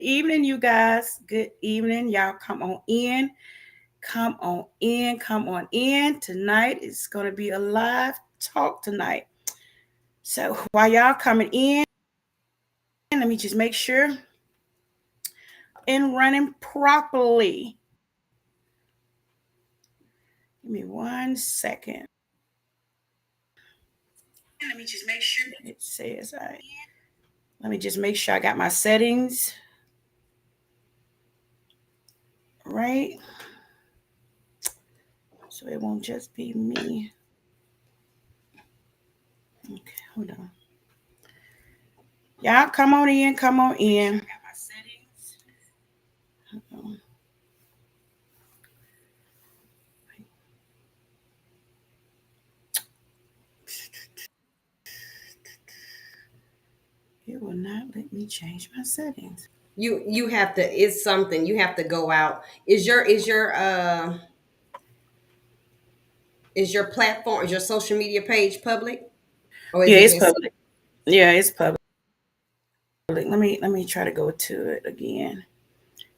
evening, you guys. Good evening. Y'all come on in. Come on in. Come on in. Tonight is going to be a live talk tonight. So while y'all coming in, let me just make sure and running properly. Give me 1 second. Let me just make sure it says I. Let me just make sure I got my settings right, so it won't just be me. Okay, hold on. Y'all come on in. Come on in. It will not let me change my settings. You have to, it's something you have to go out. Is your platform, is your social media page public, or is Yeah, it it's just public. Yeah, it's public. Let me try to go to it again.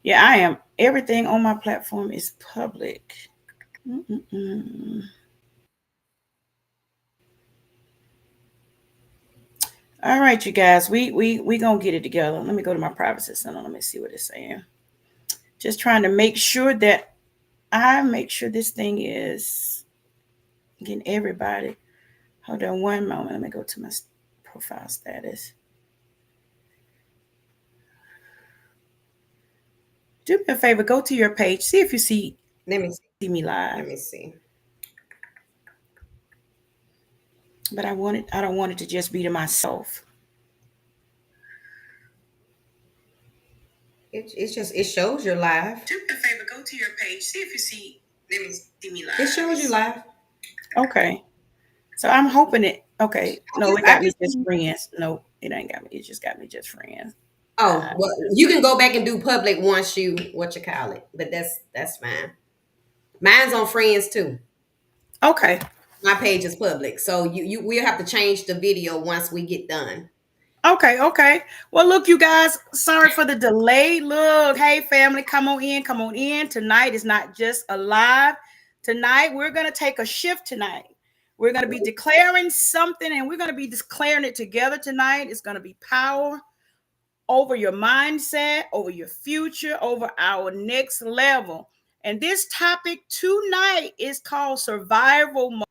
Yeah, I am. Everything on my platform is public. Mm-mm-mm. All right, you guys. We gonna get it together. Let me go to my privacy center. Let me see what it's saying. Just trying to make sure that I make sure this thing is getting everybody. Hold on one moment. Let me go to my profile status. Do me a favor. Go to your page. See if you see let me see. me live. Let me see. But I don't want it to just be to myself. It shows you're live. Do me a favor, go to your page, see if you see me live. It shows you live. Okay. So I'm hoping it. Okay. No, it I got can me just see. friends. No, it ain't got me. It just got me just friends. Oh, Uh, well, you can go back and do public once you what you call it, but that's fine. Mine's on friends too. okay. My page is public, so you we'll have to change the video once we get done. Okay. Okay. Well, look, you guys. Sorry for the delay. Look, hey, family, come on in. Come on in. Tonight is not just a live. Tonight we're gonna take a shift. Tonight we're gonna be declaring something, and we're gonna be declaring it together. Tonight it's gonna be power over your mindset, over your future, over our next level. And this topic tonight is called survival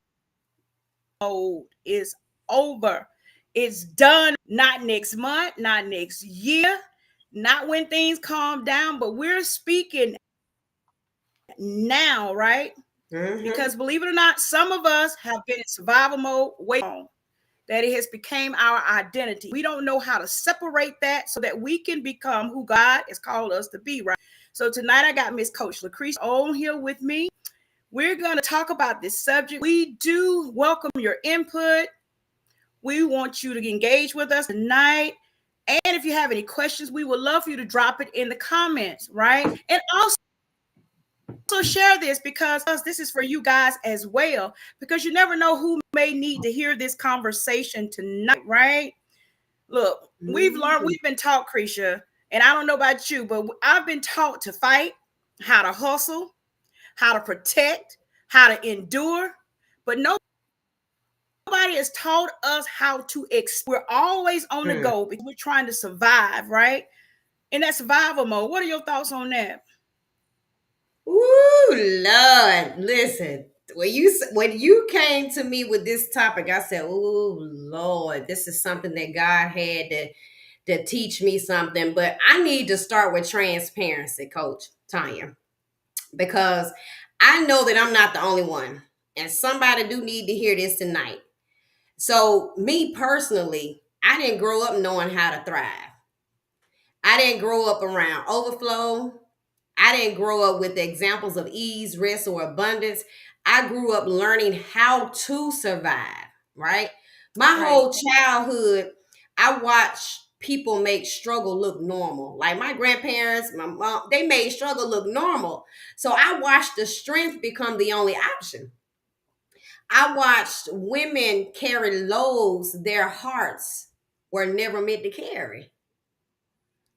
mode is over. It's done, not next month, not next year, not when things calm down, but we're speaking now, right? Mm-hmm. Because believe it or not, some of us have been in survival mode way long. That it has become our identity. We don't know how to separate that so that we can become who God has called us to be, right? So tonight I got Miss Coach Lucretia on here with me. We're going to talk about this subject. We do welcome your input. We want you to engage with us tonight. And if you have any questions, we would love for you to drop it in the comments, right? And also share this because this is for you guys as well, because you never know who may need to hear this conversation tonight, right? Look, Mm-hmm. we've been taught, Krisha, and I don't know about you, but I've been taught to fight, how to hustle, how to protect, how to endure, but nobody has taught us how to we're always on the go because we're trying to survive, right? In that survival mode. What are your thoughts on that? Ooh, Lord, listen. When you came to me with this topic, I said, "Ooh, Lord, this is something that God had to teach me something." But I need to start with transparency, Coach Tanya, because I know that I'm not the only one, and somebody do need to hear this tonight. So, me personally, I didn't grow up knowing how to thrive. I didn't grow up around overflow. I didn't grow up with examples of ease, rest, or abundance. I grew up learning how to survive, right? My Right. whole childhood, I watched people make struggle look normal. Like my grandparents, my mom, they made struggle look normal. So I watched the strength become the only option. I watched women carry loads their hearts were never meant to carry.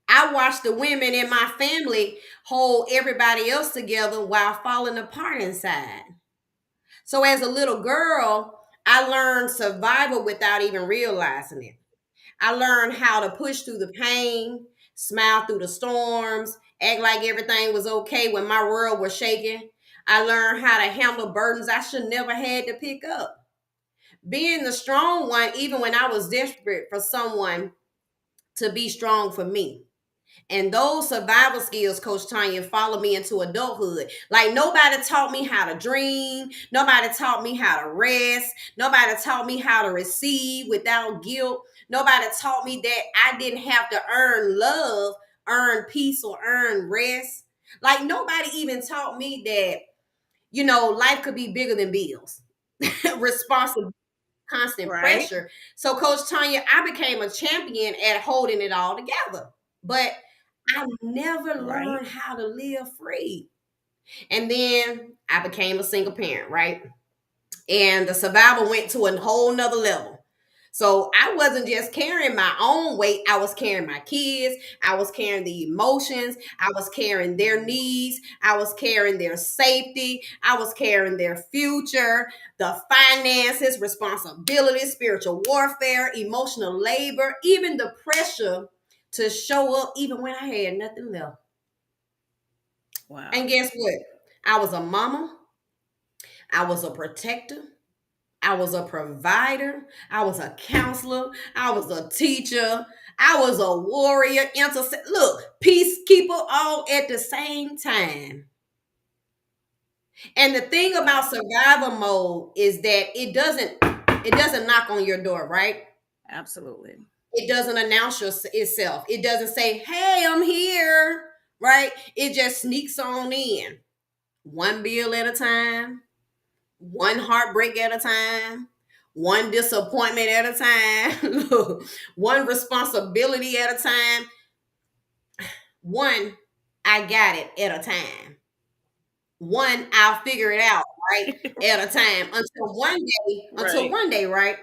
I watched the women in my family hold everybody else together while falling apart inside. So as a little girl, I learned survival without even realizing it. I learned how to push through the pain, smile through the storms, act like everything was okay when my world was shaking. I learned how to handle burdens I should never had to pick up. Being the strong one, even when I was desperate for someone to be strong for me. And those survival skills, Coach Tanya, follow me into adulthood. Like nobody taught me how to dream. Nobody taught me how to rest. Nobody taught me how to receive without guilt. Nobody taught me that I didn't have to earn love, earn peace, or earn rest. Like nobody even taught me that, life could be bigger than bills, responsibility, constant Right. pressure. So, Coach Tanya, I became a champion at holding it all together. But I never Right. learned how to live free. And then I became a single parent, right? And the survival went to a whole nother level. So I wasn't just carrying my own weight, I was carrying my kids, I was carrying the emotions, I was carrying their needs, I was carrying their safety, I was carrying their future, the finances, responsibility, spiritual warfare, emotional labor, even the pressure to show up even when I had nothing left. And Wow. guess what? I was a mama, I was a protector, I was a provider. I was a counselor. I was a teacher. I was a warrior. Look, peacekeeper all at the same time. And the thing about survival mode is that it doesn't knock on your door, right? Absolutely. It doesn't announce itself. It doesn't say, "Hey, I'm here," right? It just sneaks on in, one bill at a time, one heartbreak at a time, one disappointment at a time, one responsibility at a time, one I got it at a time, one I'll figure it out right at a time until Right. one day, right?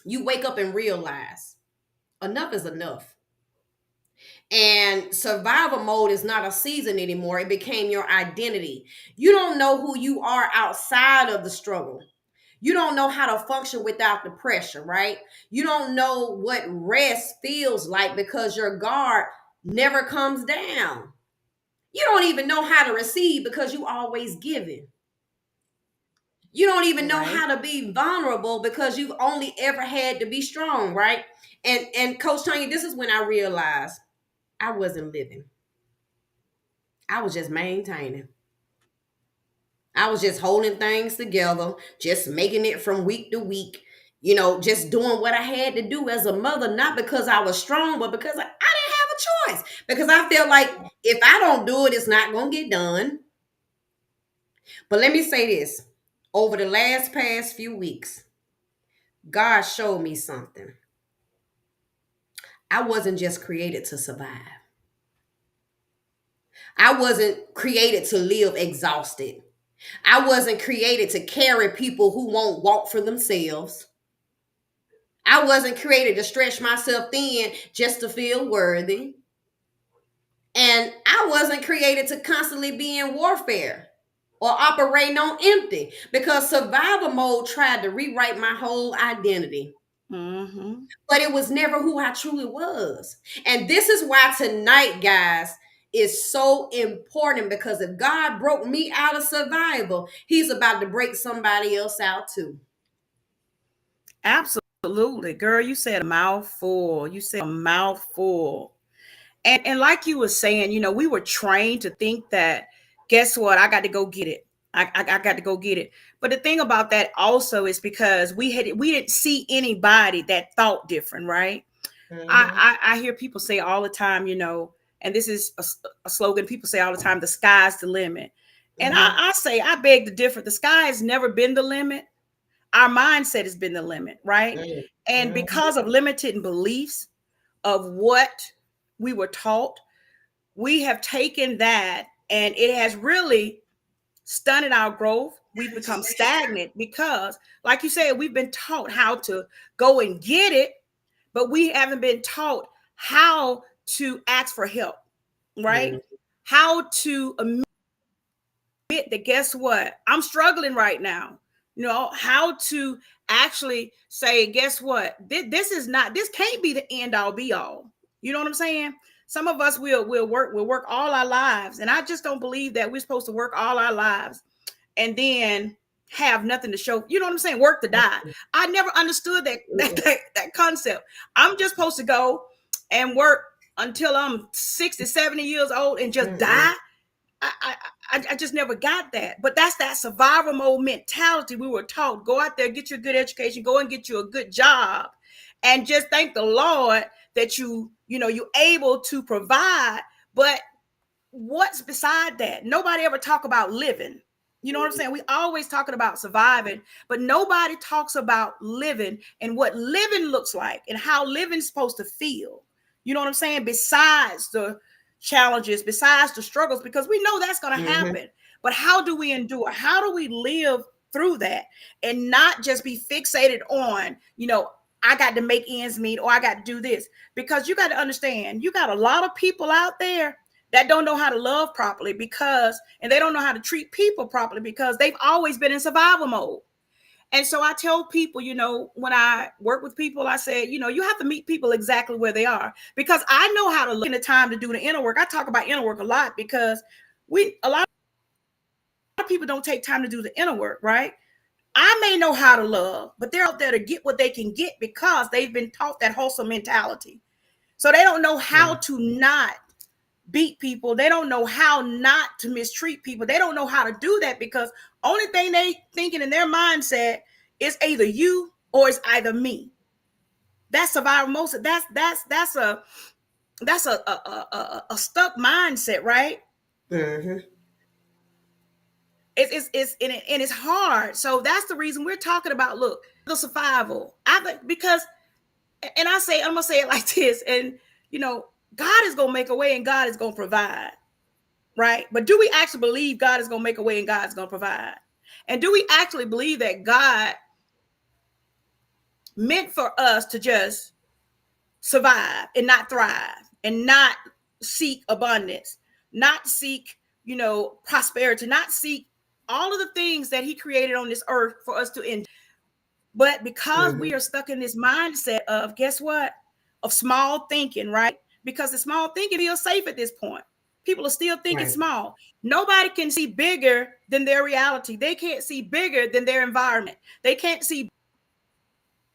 You wake up and realize enough is enough. And survival mode is not a season anymore. It became your identity. You don't know who you are outside of the struggle. You don't know how to function without the pressure, right? You don't know what rest feels like because your guard never comes down. You don't even know how to receive because you always giving. You don't even know Right. how to be vulnerable because you've only ever had to be strong, right? And Coach Tanya, this is when I realized I wasn't living. I was just maintaining. I was just holding things together, just making it from week to week, just doing what I had to do as a mother, not because I was strong, but because I didn't have a choice. Because I felt like if I don't do it, it's not going to get done. But let me say this, over the past few weeks, God showed me something. I wasn't just created to survive, I wasn't created to live exhausted. I wasn't created to carry people who won't walk for themselves. I wasn't created to stretch myself thin just to feel worthy. And I wasn't created to constantly be in warfare or operating on empty because survival mode tried to rewrite my whole identity. Mm-hmm. But it was never who I truly was. And this is why tonight, guys, is so important because if God broke me out of survival, He's about to break somebody else out too. Absolutely. Girl, you said a mouthful. You said a mouthful. And like you were saying, we were trained to think that, guess what? I got to go get it. I got to go get it. But the thing about that also is because we didn't see anybody that thought different, right? Mhm. I hear people say all the time, and this is a slogan people say all the time: the sky's the limit. And Mhm. I say, I beg to differ. The sky has never been the limit. Our mindset has been the limit, right? Mhm. And Mhm. because of limited beliefs of what we were taught, we have taken that and it has really stunted our growth. We've become stagnant because, like you said, we've been taught how to go and get it, but we haven't been taught how to ask for help, right? Mm-hmm. How to admit that, guess what, I'm struggling right now. How to actually say, guess what, this can't be the end all be all. You know what I'm saying? Some of us will work all our lives, and I just don't believe that we're supposed to work all our lives and then have nothing to show. You know what I'm saying? Work to die. I never understood that concept. I'm just supposed to go and work until I'm 60, 70 years old and just die. I just never got that. But that's that survival mode mentality we were taught. Go out there, get you a good education, go and get you a good job, and just thank the Lord that you're able to provide. But what's beside that? Nobody ever talk about living. You know what I'm saying? We always talking about surviving, but nobody talks about living and what living looks like and how living's supposed to feel. You know what I'm saying? Besides the challenges, besides the struggles, because we know that's going to happen. But how do we endure? How do we live through that and not just be fixated on, I got to make ends meet or I got to do this? Because you got to understand, you got a lot of people out there that don't know how to love properly and they don't know how to treat people properly because they've always been in survival mode. And so I tell people, when I work with people, I say, you have to meet people exactly where they are, because I know how to look in the time to do the inner work. I talk about inner work a lot because a lot of people don't take time to do the inner work, right? I may know how to love, but they're out there to get what they can get because they've been taught that hustle mentality. So they don't know how to not beat people. They don't know how not to mistreat people. They don't know how to do that because only thing they thinking in their mindset is either you or it's either me. That's survival most. That's a stuck mindset, right? Mm-hmm. It's hard. So that's the reason we're talking about. Look, the survival. I think because, and I'm gonna say it like this, and God is gonna make a way and God is gonna provide. Right? But do we actually believe God is going to make a way and God's going to provide? And do we actually believe that God meant for us to just survive and not thrive and not seek abundance, not seek, prosperity, not seek all of the things that he created on this earth for us to enjoy? But because we are stuck in this mindset of, guess what? Of small thinking, right? Because the small thinking feels safe at this point. People are still thinking small. Nobody can see bigger than their reality. They can't see bigger than their environment. They can't see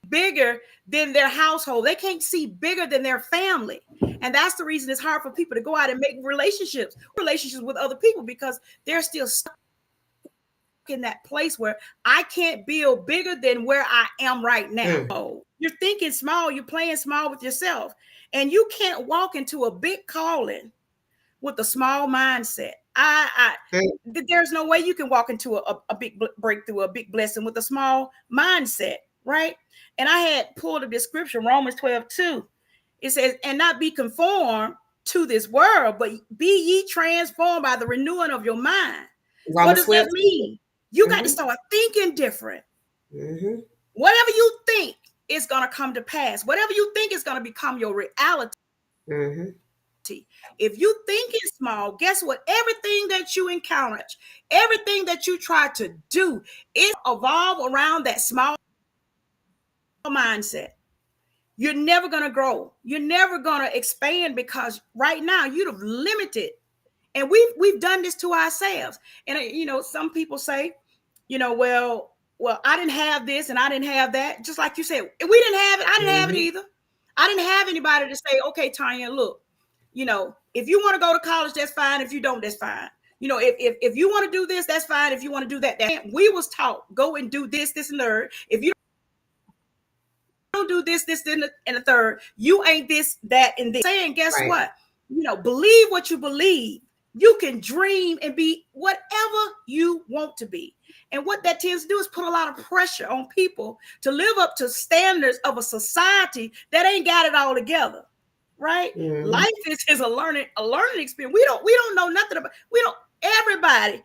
bigger than their household. They can't see bigger than their family. And that's the reason it's hard for people to go out and make relationships with other people, because they're still stuck in that place where I can't build bigger than where I am right now. You're thinking small, you're playing small with yourself, and you can't walk into a big calling with a small mindset. There's no way you can walk into a big breakthrough, a big blessing with a small mindset, right? And I had pulled up this scripture, Romans 12:2. It says, and not be conformed to this world, but be ye transformed by the renewing of your mind. What does that mean? You got to start thinking different. Whatever you think is going to come to pass. Whatever you think is going to become your reality. If you think it's small, guess what? Everything that you encounter, everything that you try to do, it evolve around that small mindset. You're never going to grow. You're never going to expand, because right now you'd have limited. And we've done this to ourselves. And some people say, well, I didn't have this and I didn't have that. Just like you said, we didn't have it. I didn't have it either. I didn't have anybody to say, okay, Tanya, look, if you want to go to college, that's fine. If you don't, that's fine. If you want to do this, that's fine. If you want to do that, we was taught, go and do this, and third. If you don't do this, and the third, you ain't this, that, and this. Saying, guess what? Believe what you believe. You can dream and be whatever you want to be. And what that tends to do is put a lot of pressure on people to live up to standards of a society that ain't got it all together. Right? Life is a learning experience. We don't know nothing about. Everybody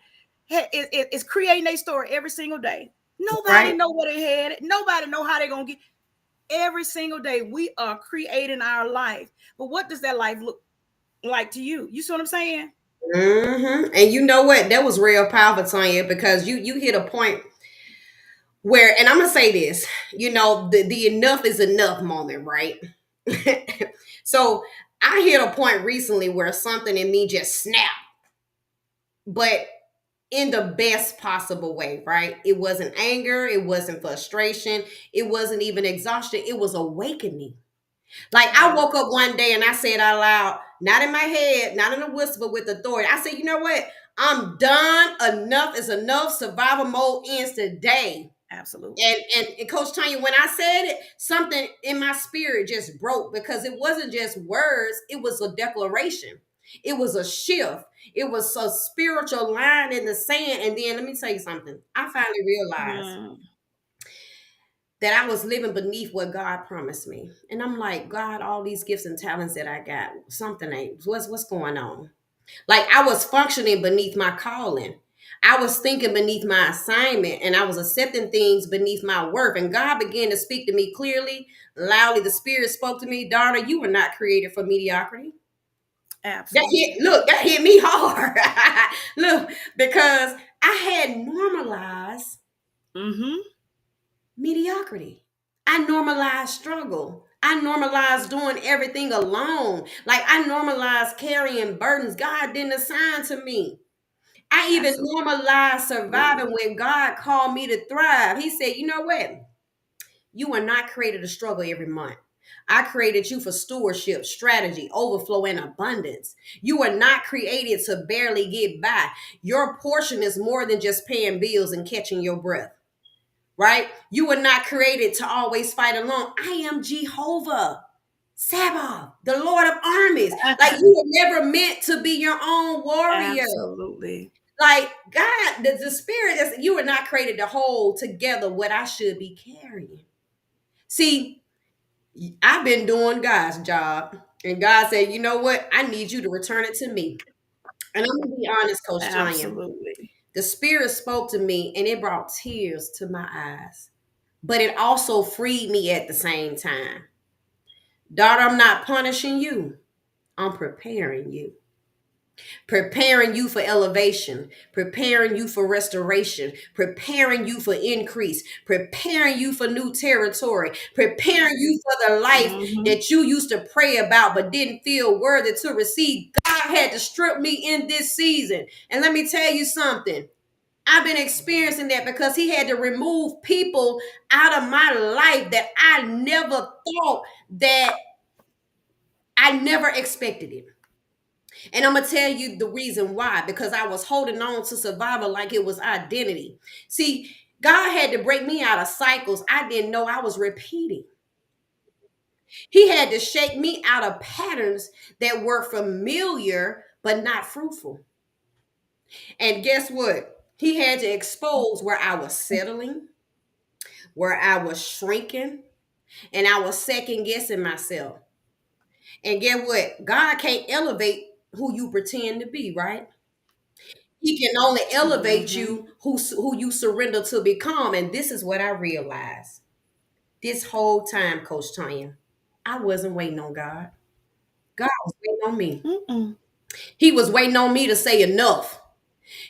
is creating a story every single day. Nobody know what they had. Nobody know how they're gonna get. every single day we are creating our life. But what does that life look like to you? You see what I'm saying? And you know what? That was real powerful, Tanya, because you hit a point where, and I'm gonna say this, the enough is enough moment, right? So I hit a point recently where something in me just snapped, but in the best possible way, right? It wasn't anger, it wasn't frustration, it wasn't even exhaustion, it was awakening. Like I woke up one day and I said out loud, not in my head, not in a whisper, with authority. I said, you know what? I'm done. Enough is enough. Survival mode ends today. Absolutely. And Coach Tanya, when I said it, something in my spirit just broke, because it wasn't just words, it was a declaration. It was a shift. It was a spiritual line in the sand. And then let me tell you something. I finally realized that I was living beneath what God promised me. And I'm like, God, all these gifts and talents that I got, something ain't, what's going on? Like I was functioning beneath my calling. I was thinking beneath my assignment, and I was accepting things beneath my worth. And God began to speak to me clearly, loudly. The Spirit spoke to me, daughter, you were not created for mediocrity. Absolutely. That hit me hard. Look, because I had normalized mediocrity. I normalized struggle. I normalized doing everything alone. Like I normalized carrying burdens God didn't assign to me. I even normalized surviving when God called me to thrive. He said, you know what? You are not created to struggle every month. I created you for stewardship, strategy, overflow, and abundance. You are not created to barely get by. Your portion is more than just paying bills and catching your breath. Right? You were not created to always fight alone. I am Jehovah Sabaoth, the Lord of armies. Like you were never meant to be your own warrior. Absolutely. Like God, the Spirit, you were not created to hold together what I should be carrying. See, I've been doing God's job, and God said, you know what? I need you to return it to me. And I'm gonna be honest, Coach Tanya. Absolutely. The Spirit spoke to me, and it brought tears to my eyes, but it also freed me at the same time. Daughter, I'm not punishing you. I'm preparing you. Preparing you for elevation, preparing you for restoration, preparing you for increase, preparing you for new territory, preparing you for the life that you used to pray about but didn't feel worthy to receive. God had to strip me in this season. And let me tell you something. I've been experiencing that because he had to remove people out of my life that I never thought, that I never expected it. And I'm going to tell you the reason why, because I was holding on to survival like it was identity. See, God had to break me out of cycles I didn't know I was repeating. He had to shake me out of patterns that were familiar but not fruitful. And guess what? He had to expose where I was settling, where I was shrinking, and I was second guessing myself. And get what? God can't elevate who you pretend to be, right? He can only elevate you who you surrender to become. And this is what I realized. This whole time, Coach Tanya, I wasn't waiting on God. God was waiting on me. He was waiting on me to say enough.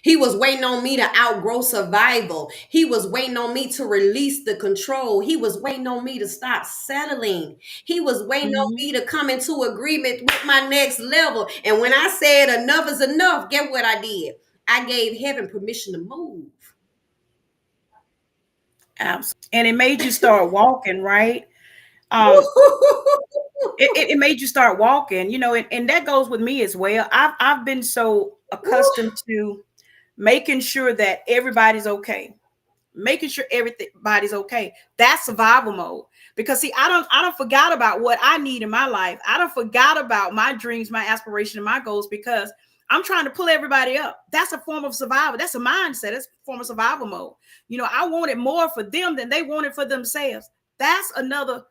He was waiting on me to outgrow survival. He was waiting on me to release the control. He was waiting on me to stop settling. He was waiting on me to come into agreement with my next level. And when I said enough is enough, get what I did? I gave heaven permission to move. Absolutely. And it made you start walking, right? It made you start walking, and that goes with me as well. I've been so accustomed to making sure that everybody's okay. Making sure everybody's okay. That's survival mode. Because see, I don't forgot about what I need in my life. I don't forgot about my dreams, my aspirations, and my goals, because I'm trying to pull everybody up. That's a form of survival. That's a mindset. That's a form of survival mode. I wanted more for them than they wanted for themselves. That's another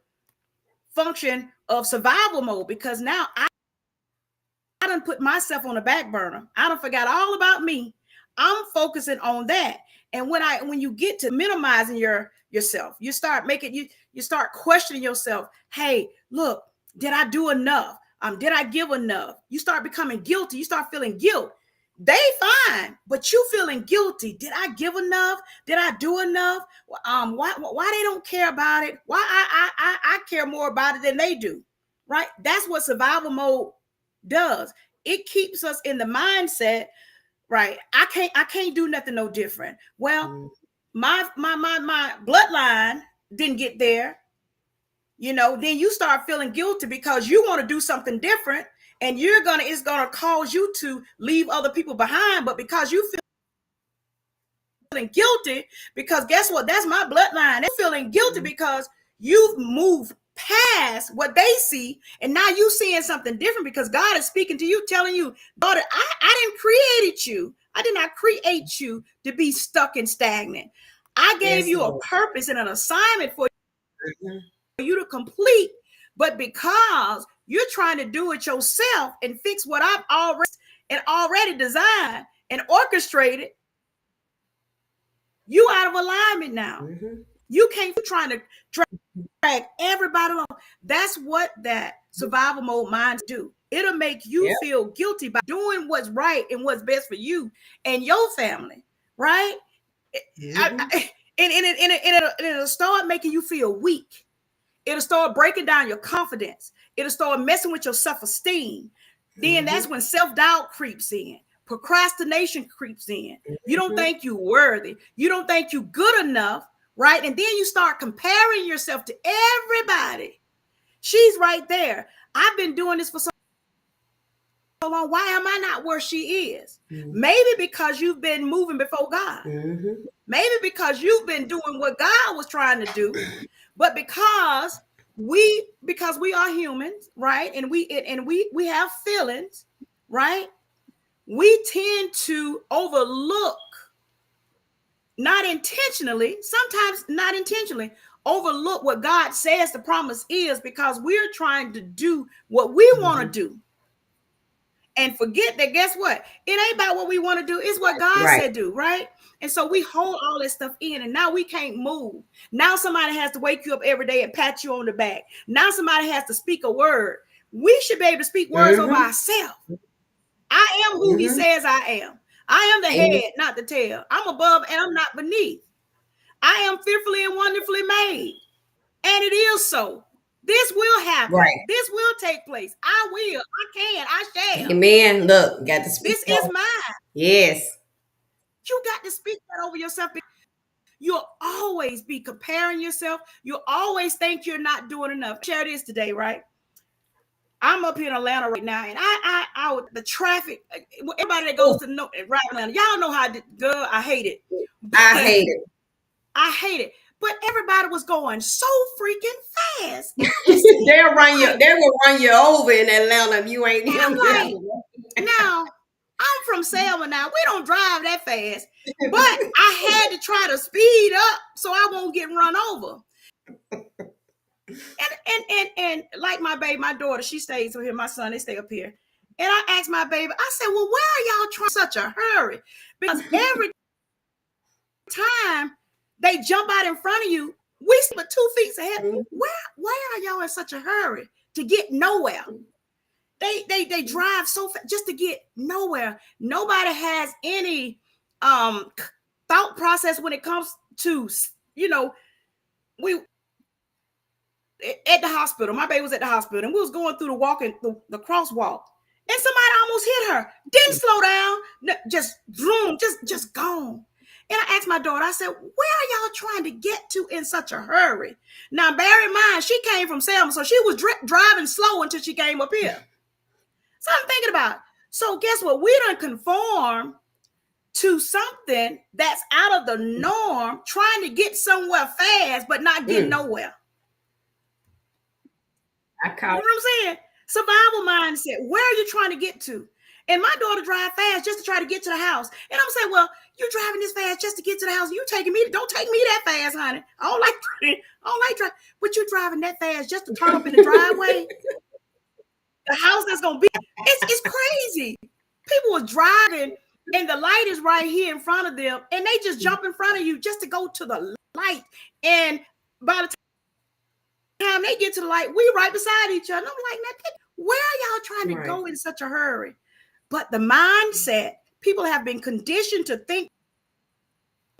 function of survival mode, because now I done put myself on the back burner. I done forgot all about me. I'm focusing on that. And when you get to minimizing yourself, you start making You start questioning yourself. Hey, look, did I do enough? Did I give enough? You start becoming guilty. You start feeling guilt. They fine, but you feeling guilty. Did I give enough? Did I do enough? Why they don't care about it? Why I care more about it than they do, right? That's what survival mode does. It keeps us in the mindset, right? I can't do nothing no different. Well, my bloodline didn't get there. Then you start feeling guilty because you want to do something different, and it's gonna cause you to leave other people behind. But because you feeling guilty, because guess what? That's my bloodline. They're feeling guilty because you've moved past what they see, and now you seeing something different because God is speaking to you, telling you, daughter, I didn't create you. I did not create you to be stuck and stagnant. I gave you a purpose and an assignment for you to complete, but because you're trying to do it yourself and fix what I've already designed and orchestrated, you out of alignment now. You can't trying to drag everybody along. That's what that survival mode minds do. It'll make you feel guilty by doing what's right and what's best for you and your family, right? It'll start making you feel weak. It'll start breaking down your confidence. It'll start messing with your self-esteem. Then that's when self-doubt creeps in. Procrastination creeps in. You don't think you're worthy. You don't think you're good enough, right? And then you start comparing yourself to everybody. She's right there. I've been doing this for so long. Why am I not where she is? Maybe because you've been moving before God. Maybe because you've been doing what God was trying to do. But because we are humans, right? And we have feelings, right? We tend to overlook, not intentionally, sometimes not intentionally, overlook what God says the promise is because we're trying to do what we want to do. And forget that, guess what? It ain't about what we want to do. It's what God said do, right? And so we hold all this stuff in, and now we can't move. Now somebody has to wake you up every day and pat you on the back. Now somebody has to speak a word. We should be able to speak words over ourselves. I am who he says I am. I am the head, not the tail. I'm above and I'm not beneath. I am fearfully and wonderfully made. And it is so. This will happen. Right. This will take place. I will. I can. I shall. Amen. Look, got to speak. This is mine. Yes. You got to speak that over yourself. You'll always be comparing yourself. You'll always think you're not doing enough. Share this today, right? I'm up here in Atlanta right now, and the traffic. Everybody that goes to right Atlanta, y'all know how girl. I hate it. I hate it. I hate it. But everybody was going so freaking fast. They will run you over in Atlanta if you ain't. I'm like, now I'm from Selma. Now we don't drive that fast, but I had to try to speed up so I won't get run over. And like my daughter, she stays over here. My son, they stay up here. And I asked my baby, I said, well, where are y'all trying such a hurry? Because every time they jump out in front of you, we see 2 feet ahead. Why are y'all in such a hurry to get nowhere? They drive so fast just to get nowhere. Nobody has any thought process when it comes to, we at the hospital. My baby was at the hospital, and we was going through the crosswalk, and somebody almost hit her. Didn't slow down, just zoom, just gone. And I asked my daughter, I said, where are y'all trying to get to in such a hurry? Now, bear in mind, she came from Selma, so she was driving slow until she came up here. So I'm thinking about, so guess what? We done conform to something that's out of the norm, trying to get somewhere fast, but not getting nowhere. You know what I'm saying? Survival mindset. Where are you trying to get to? And my daughter drive fast just to try to get to the house. And I'm saying, well, you're driving this fast just to get to the house. You taking me, don't take me that fast, honey. I don't like driving. But you're driving that fast just to turn up in the driveway. The house that's gonna be, it's crazy. People are driving and the light is right here in front of them, and they just jump in front of you just to go to the light. And by the time they get to the light, we right beside each other. I'm like, man, where are y'all trying to Right. go in such a hurry? But the mindset, people have been conditioned to think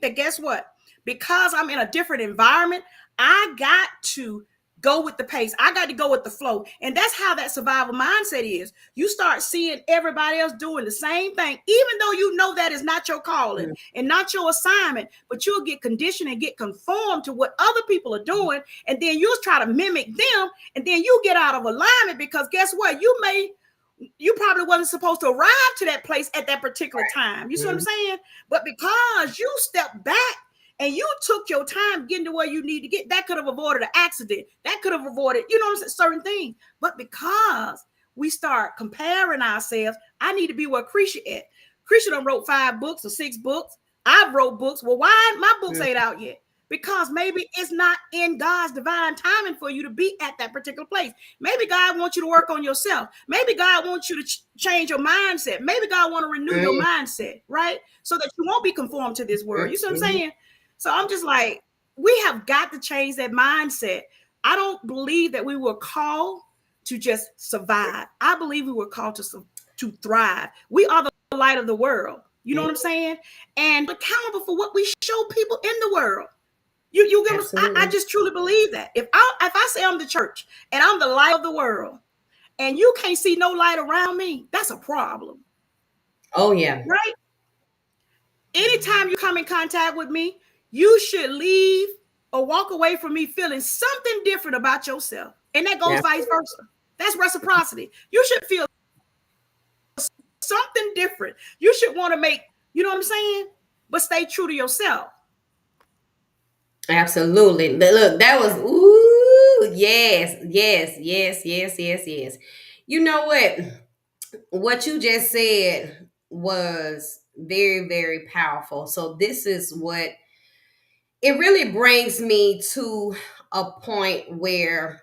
that, guess what? Because I'm in a different environment, I got to go with the pace. I got to go with the flow. And that's how that survival mindset is. You start seeing everybody else doing the same thing, even though you know that is not your calling and not your assignment, but you'll get conditioned and get conformed to what other people are doing. And then you'll try to mimic them. And then you get out of alignment because guess what? You probably wasn't supposed to arrive to that place at that particular time. You see what I'm saying? But because you stepped back and you took your time getting to where you need to get, that could have avoided an accident. That could have avoided, you know what I'm saying, certain things. But because we start comparing ourselves, I need to be where Krisha at. Krisha done wrote 5 books or 6 books. I've wrote books. Well, why my books ain't out yet? Because maybe it's not in God's divine timing for you to be at that particular place. Maybe God wants you to work on yourself. Maybe God wants you to change your mindset. Maybe God wants to renew your mindset, right? So that you won't be conformed to this world. You see what I'm saying? So I'm just like, we have got to change that mindset. I don't believe that we were called to just survive. I believe we were called to thrive. We are the light of the world. You know what I'm saying? And accountable for what we show people in the world. You get I just truly believe that. If I say I'm the church and I'm the light of the world and you can't see no light around me, that's a problem. Oh yeah. Right? Anytime you come in contact with me, you should leave or walk away from me feeling something different about yourself. And that goes vice versa. That's reciprocity. You should feel something different. You should want to make, you know what I'm saying? But stay true to yourself. Absolutely. Look, that was ooh, yes, yes, yes, yes, yes, yes. You know what? What you just said was very, very powerful. So this is what it really brings me to a point where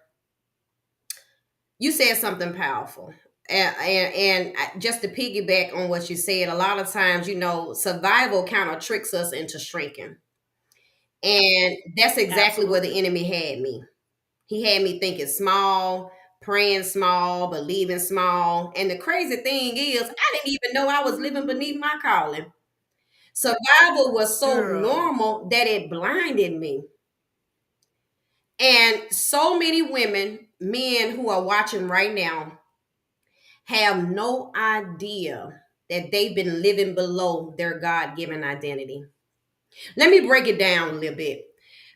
you said something powerful. And just to piggyback on what you said, a lot of times, survival kind of tricks us into shrinking. And that's exactly where the enemy had me. He had me thinking small, praying small, believing small. And the crazy thing is, I didn't even know I was living beneath my calling. Survival was so normal that it blinded me. And so many women, men who are watching right now, have no idea that they've been living below their God given identity. Let me break it down a little bit.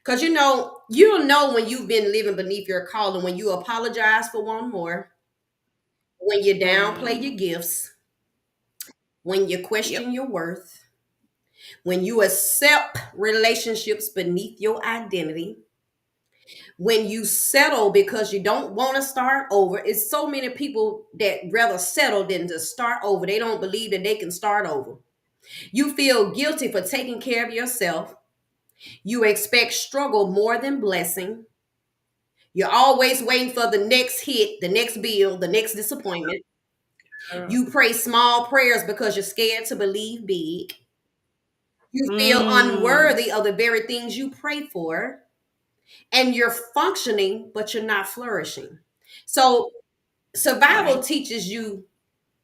Because you'll know when you've been living beneath your calling, when you apologize for one more, when you downplay your gifts, when you question your worth, when you accept relationships beneath your identity, when you settle because you don't want to start over. It's so many people that rather settle than to start over. They don't believe that they can start over. You feel guilty for taking care of yourself. You expect struggle more than blessing. You're always waiting for the next hit, the next bill, the next disappointment. You pray small prayers because you're scared to believe big. You feel unworthy of the very things you pray for. And you're functioning, but you're not flourishing. So survival teaches you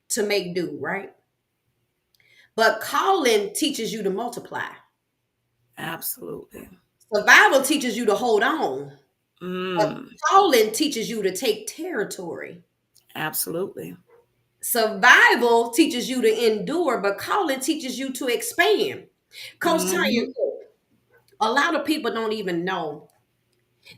to make do, right? But calling teaches you to multiply. Absolutely. Survival teaches you to hold on. But calling teaches you to take territory. Absolutely. Survival teaches you to endure, but calling teaches you to expand. Coach Tanya, a lot of people don't even know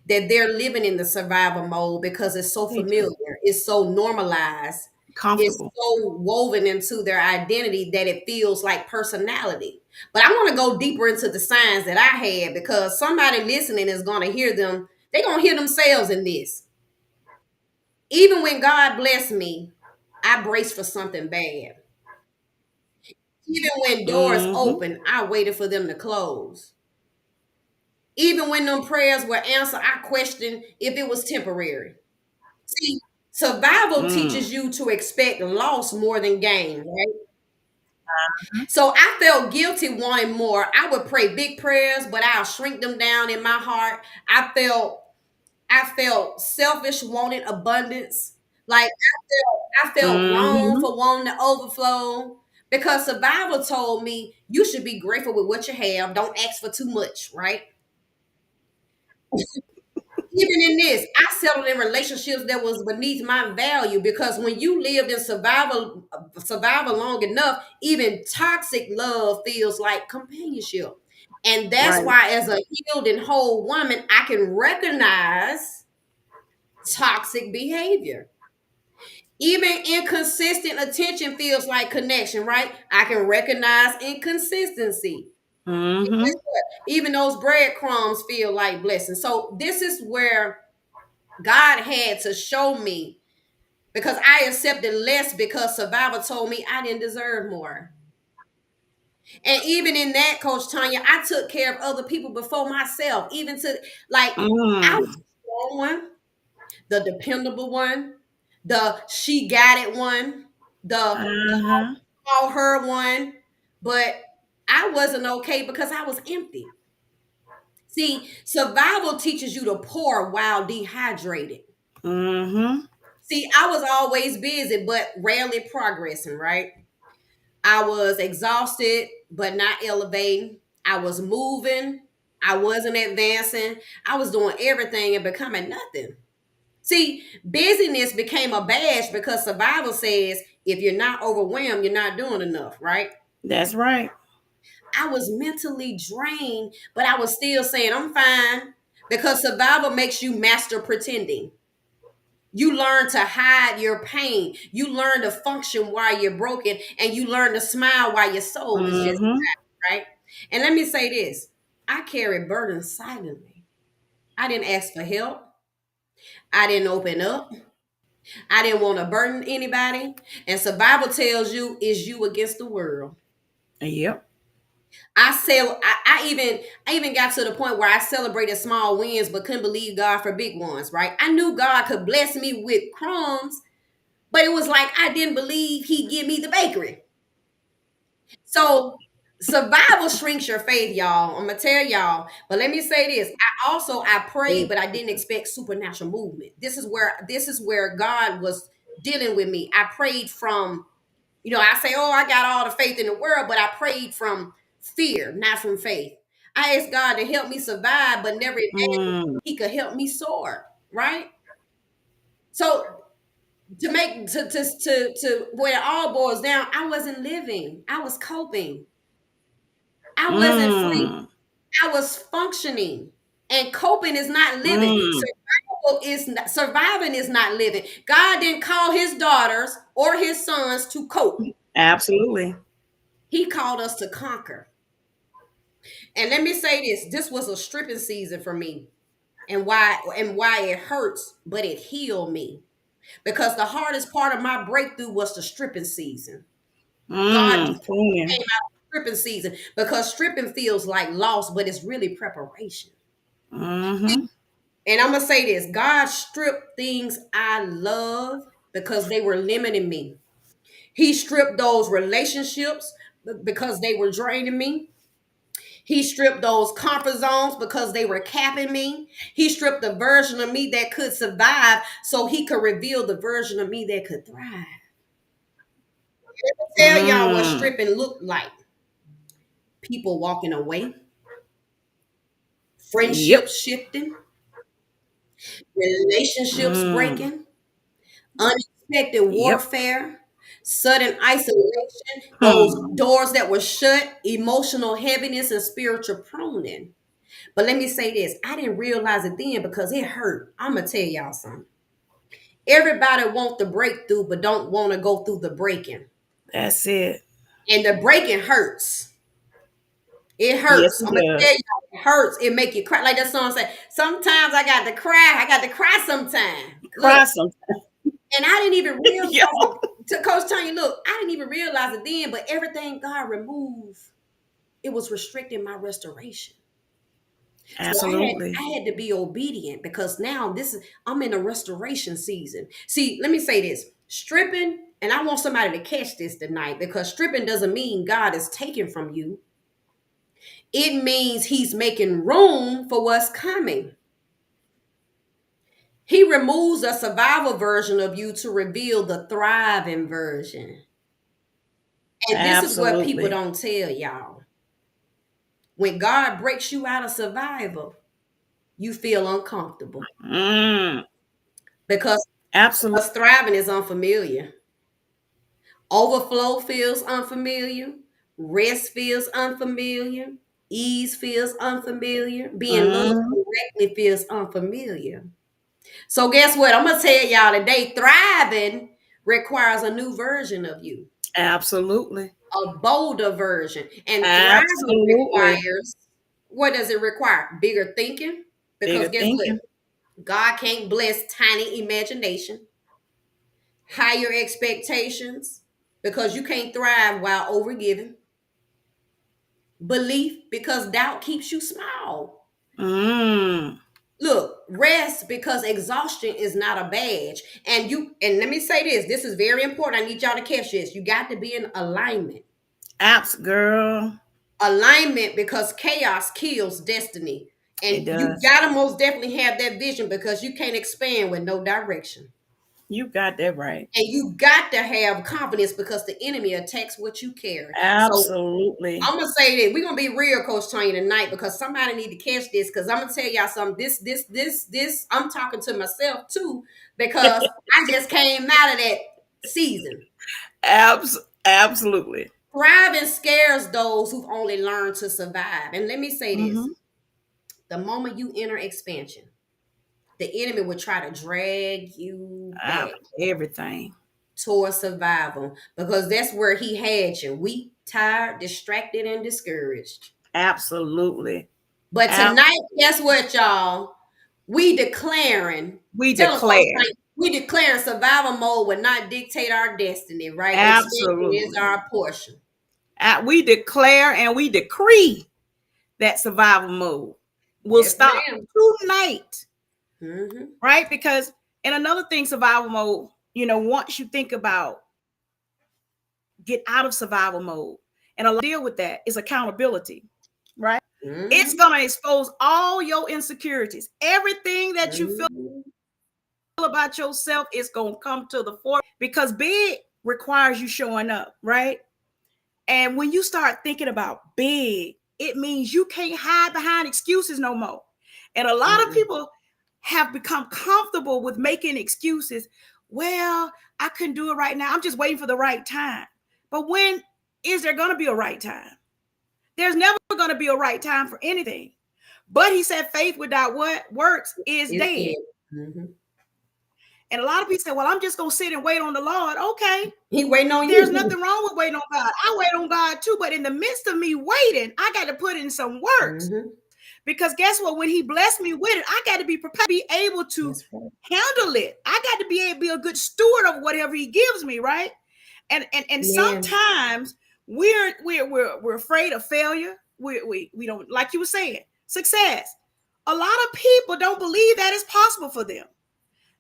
that they're living in the survival mode because it's so familiar, it's so normalized, it's so woven into their identity that it feels like personality. But I want to go deeper into the signs that I had because somebody listening is going to hear them. They're going to hear themselves in this. Even when God blessed me, I braced for something bad. Even when doors open, I waited for them to close. Even when them prayers were answered, I questioned if it was temporary. See, survival teaches you to expect loss more than gain, right? So I felt guilty wanting more. I would pray big prayers, but I'll shrink them down in my heart. I felt I felt selfish, wanted abundance. Like I felt wrong Mm-hmm. for wanting to overflow because survival told me you should be grateful with what you have. Don't ask for too much, right? Even in this, I settled in relationships that was beneath my value because when you lived in survival long enough, even toxic love feels like companionship. And that's Right. why, as a healed and whole woman, I can recognize toxic behavior. Even inconsistent attention feels like connection, right? I can recognize inconsistency. And guess Mm-hmm. what? Even those breadcrumbs feel like blessings. So this is where God had to show me because I accepted less because survival told me I didn't deserve more. And even in that, Coach Tanya, I took care of other people before myself, even to like I was Mm. the strong one, the dependable one, the she got it one, the Uh-huh. all her one, but I wasn't okay because I was empty. See, survival teaches you to pour while dehydrated. Mm-hmm. See, I was always busy, but rarely progressing, right? I was exhausted, but not elevating. I was moving. I wasn't advancing. I was doing everything and becoming nothing. See, busyness became a badge because survival says if you're not overwhelmed, you're not doing enough, right? That's right. I was mentally drained, but I was still saying I'm fine because survival makes you master pretending. You learn to hide your pain. You learn to function while you're broken, and you learn to smile while your soul is just Mm-hmm. right. And let me say this: I carried burdens silently. I didn't ask for help. I didn't open up. I didn't want to burden anybody. And survival tells you is you against the world. Yep. I even got to the point where I celebrated small wins but couldn't believe God for big ones, right? I knew God could bless me with crumbs, but it was like I didn't believe he'd give me the bakery. So survival shrinks your faith, y'all. I'm gonna tell y'all. But let me say this. I prayed, but I didn't expect supernatural movement. This is where God was dealing with me. I prayed from, I say, oh, I got all the faith in the world, but I prayed from fear, not from faith. I asked God to help me survive, but never imagined Mm. he could help me soar. Right? So to where it all boils down, I wasn't living. I was coping. I wasn't free. Mm. I was functioning. And coping is not living. Mm. Surviving is not living. God didn't call his daughters or his sons to cope. Absolutely. He called us to conquer. And let me say this: this was a stripping season for me, and why it hurts, but it healed me because the hardest part of my breakthrough was the stripping season. God Mm. came Clean. out of stripping season because stripping feels like loss, but it's really preparation. Mm-hmm. And I'm gonna say this: God stripped things I love because they were limiting me. He stripped those relationships because they were draining me. He stripped those comfort zones because they were capping me. He stripped the version of me that could survive so he could reveal the version of me that could thrive. Tell y'all what Mm. stripping looked like: people walking away, Yep. friendships shifting, relationships Mm. breaking, unexpected Yep. warfare, sudden isolation, those Hmm. doors that were shut, emotional heaviness, and spiritual pruning. But let me say this: I didn't realize it then because it hurt. I'm gonna tell y'all something. Everybody want the breakthrough, but don't want to go through the breaking. That's it. And the breaking hurts. It Yes, hurts. it I'm gonna does. tell you, it hurts. It make you cry. Like that song said, sometimes I got to cry. I got to cry sometimes. Cry Look, some. and I didn't even realize Yeah. it. To Coach Tanya, look, I didn't even realize it then, but everything God removed, it was restricting my restoration. So Absolutely. I had to be obedient because now I'm in a restoration season. See, let me say this: stripping, and I want somebody to catch this tonight because stripping doesn't mean God is taking from you. It means He's making room for what's coming. He removes a survival version of you to reveal the thriving version. And this is what people Absolutely. don't tell y'all. When God breaks you out of survival, you feel uncomfortable Mm, because absolutely. thriving is unfamiliar. Overflow feels unfamiliar. Rest feels unfamiliar. Ease feels unfamiliar. Being loved Mm, directly feels unfamiliar. So guess what? I'm gonna tell y'all today, thriving requires a new version of you, absolutely. a bolder version. And thriving Absolutely. requires, what does it require? Bigger thinking. Because Bigger guess what? thinking. God can't bless tiny imagination, higher expectations, because you can't thrive while overgiving. Belief, because doubt keeps you small. Mm, Look, rest, because exhaustion is not a badge. And let me say this is very important. I need y'all to catch this. You got to be in alignment. apps, girl. Alignment, because chaos kills destiny. It And you does. got to most definitely have that vision, because you can't expand with no direction. You got that right. And you got to have confidence, because the enemy attacks what you carry. So Absolutely. I'm gonna say that we're gonna be real, Coach Tanya, tonight, because somebody need to catch this. Because I'm gonna tell y'all something. This. I'm talking to myself too, because I just came out of that season. Absolutely. Thriving scares those who've only learned to survive. And let me say this: Mm-hmm. the moment you enter expansion, the enemy will try to drag you back Everything. towards survival, because that's where he had you: weak, tired, distracted, and discouraged. Absolutely. But Ab- tonight, guess what, y'all? We declaring, we tell them folks, declare. like, we declaring survival mode will not dictate our destiny, right? Expansion is Absolutely. our portion. We declare and we decree that survival mode will Yes, stop ma'am. tonight, Mm-hmm. right? Because, and another thing, survival mode, once you think about get out of survival mode, and a deal with that is accountability, right? It's Mm-hmm. going to expose all your insecurities. Everything that you feel Mm-hmm. about yourself is going to come to the fore, because big requires you showing up, right? And when you start thinking about big, it means you can't hide behind excuses no more. And a lot of Mm-hmm. people have become comfortable with making excuses. Well, I couldn't do it right now. I'm just waiting for the right time. But when is there going to be a right time? There's never going to be a right time for anything. But he said faith without what works is It's dead. dead. Mm-hmm. And a lot of people say, well, I'm just going to sit and wait on the Lord. Okay. He waiting on There's you. nothing wrong with waiting on God. I wait on God too. But in the midst of me waiting, I got to put in some works. Mm-hmm. Because guess what? When he blessed me with it, I got to be prepared to be able to handle it. I got to be able to be a good steward of whatever he gives me, right? And Man. sometimes we're afraid of failure. We don't, like you were saying, success. A lot of people don't believe that it's possible for them.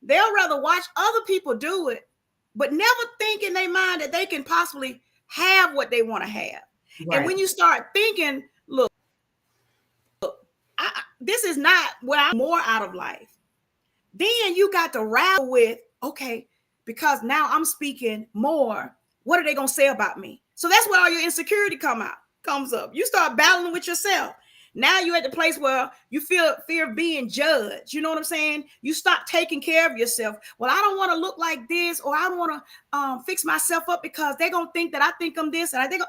They'll rather watch other people do it, but never think in their mind that they can possibly have what they want to have. Right. And when you start thinking, look, this is not what I'm more out of life, then you got to rattle with, okay, because now I'm speaking more. What are they going to say about me? So that's where all your insecurity comes up. You start battling with yourself. Now you're at the place where you feel fear of being judged. You know what I'm saying? You stop taking care of yourself. Well, I don't want to look like this, or I don't want to fix myself up because they're going to think that I think I'm this. And I think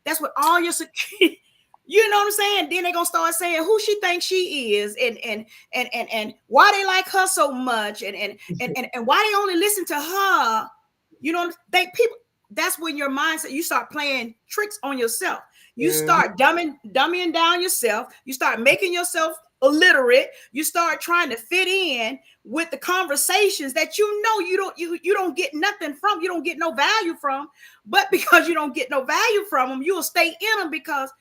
that's what all your security, you know what I'm saying? Then they're going to start saying who she thinks she is, and why they like her so much, and why they only listen to her. You know, that's when your mindset, you start playing tricks on yourself. You start dumbing down yourself. You start making yourself illiterate. You start trying to fit in with the conversations that you don't get nothing from. You don't get no value from. But because you don't get no value from them, you will stay in them because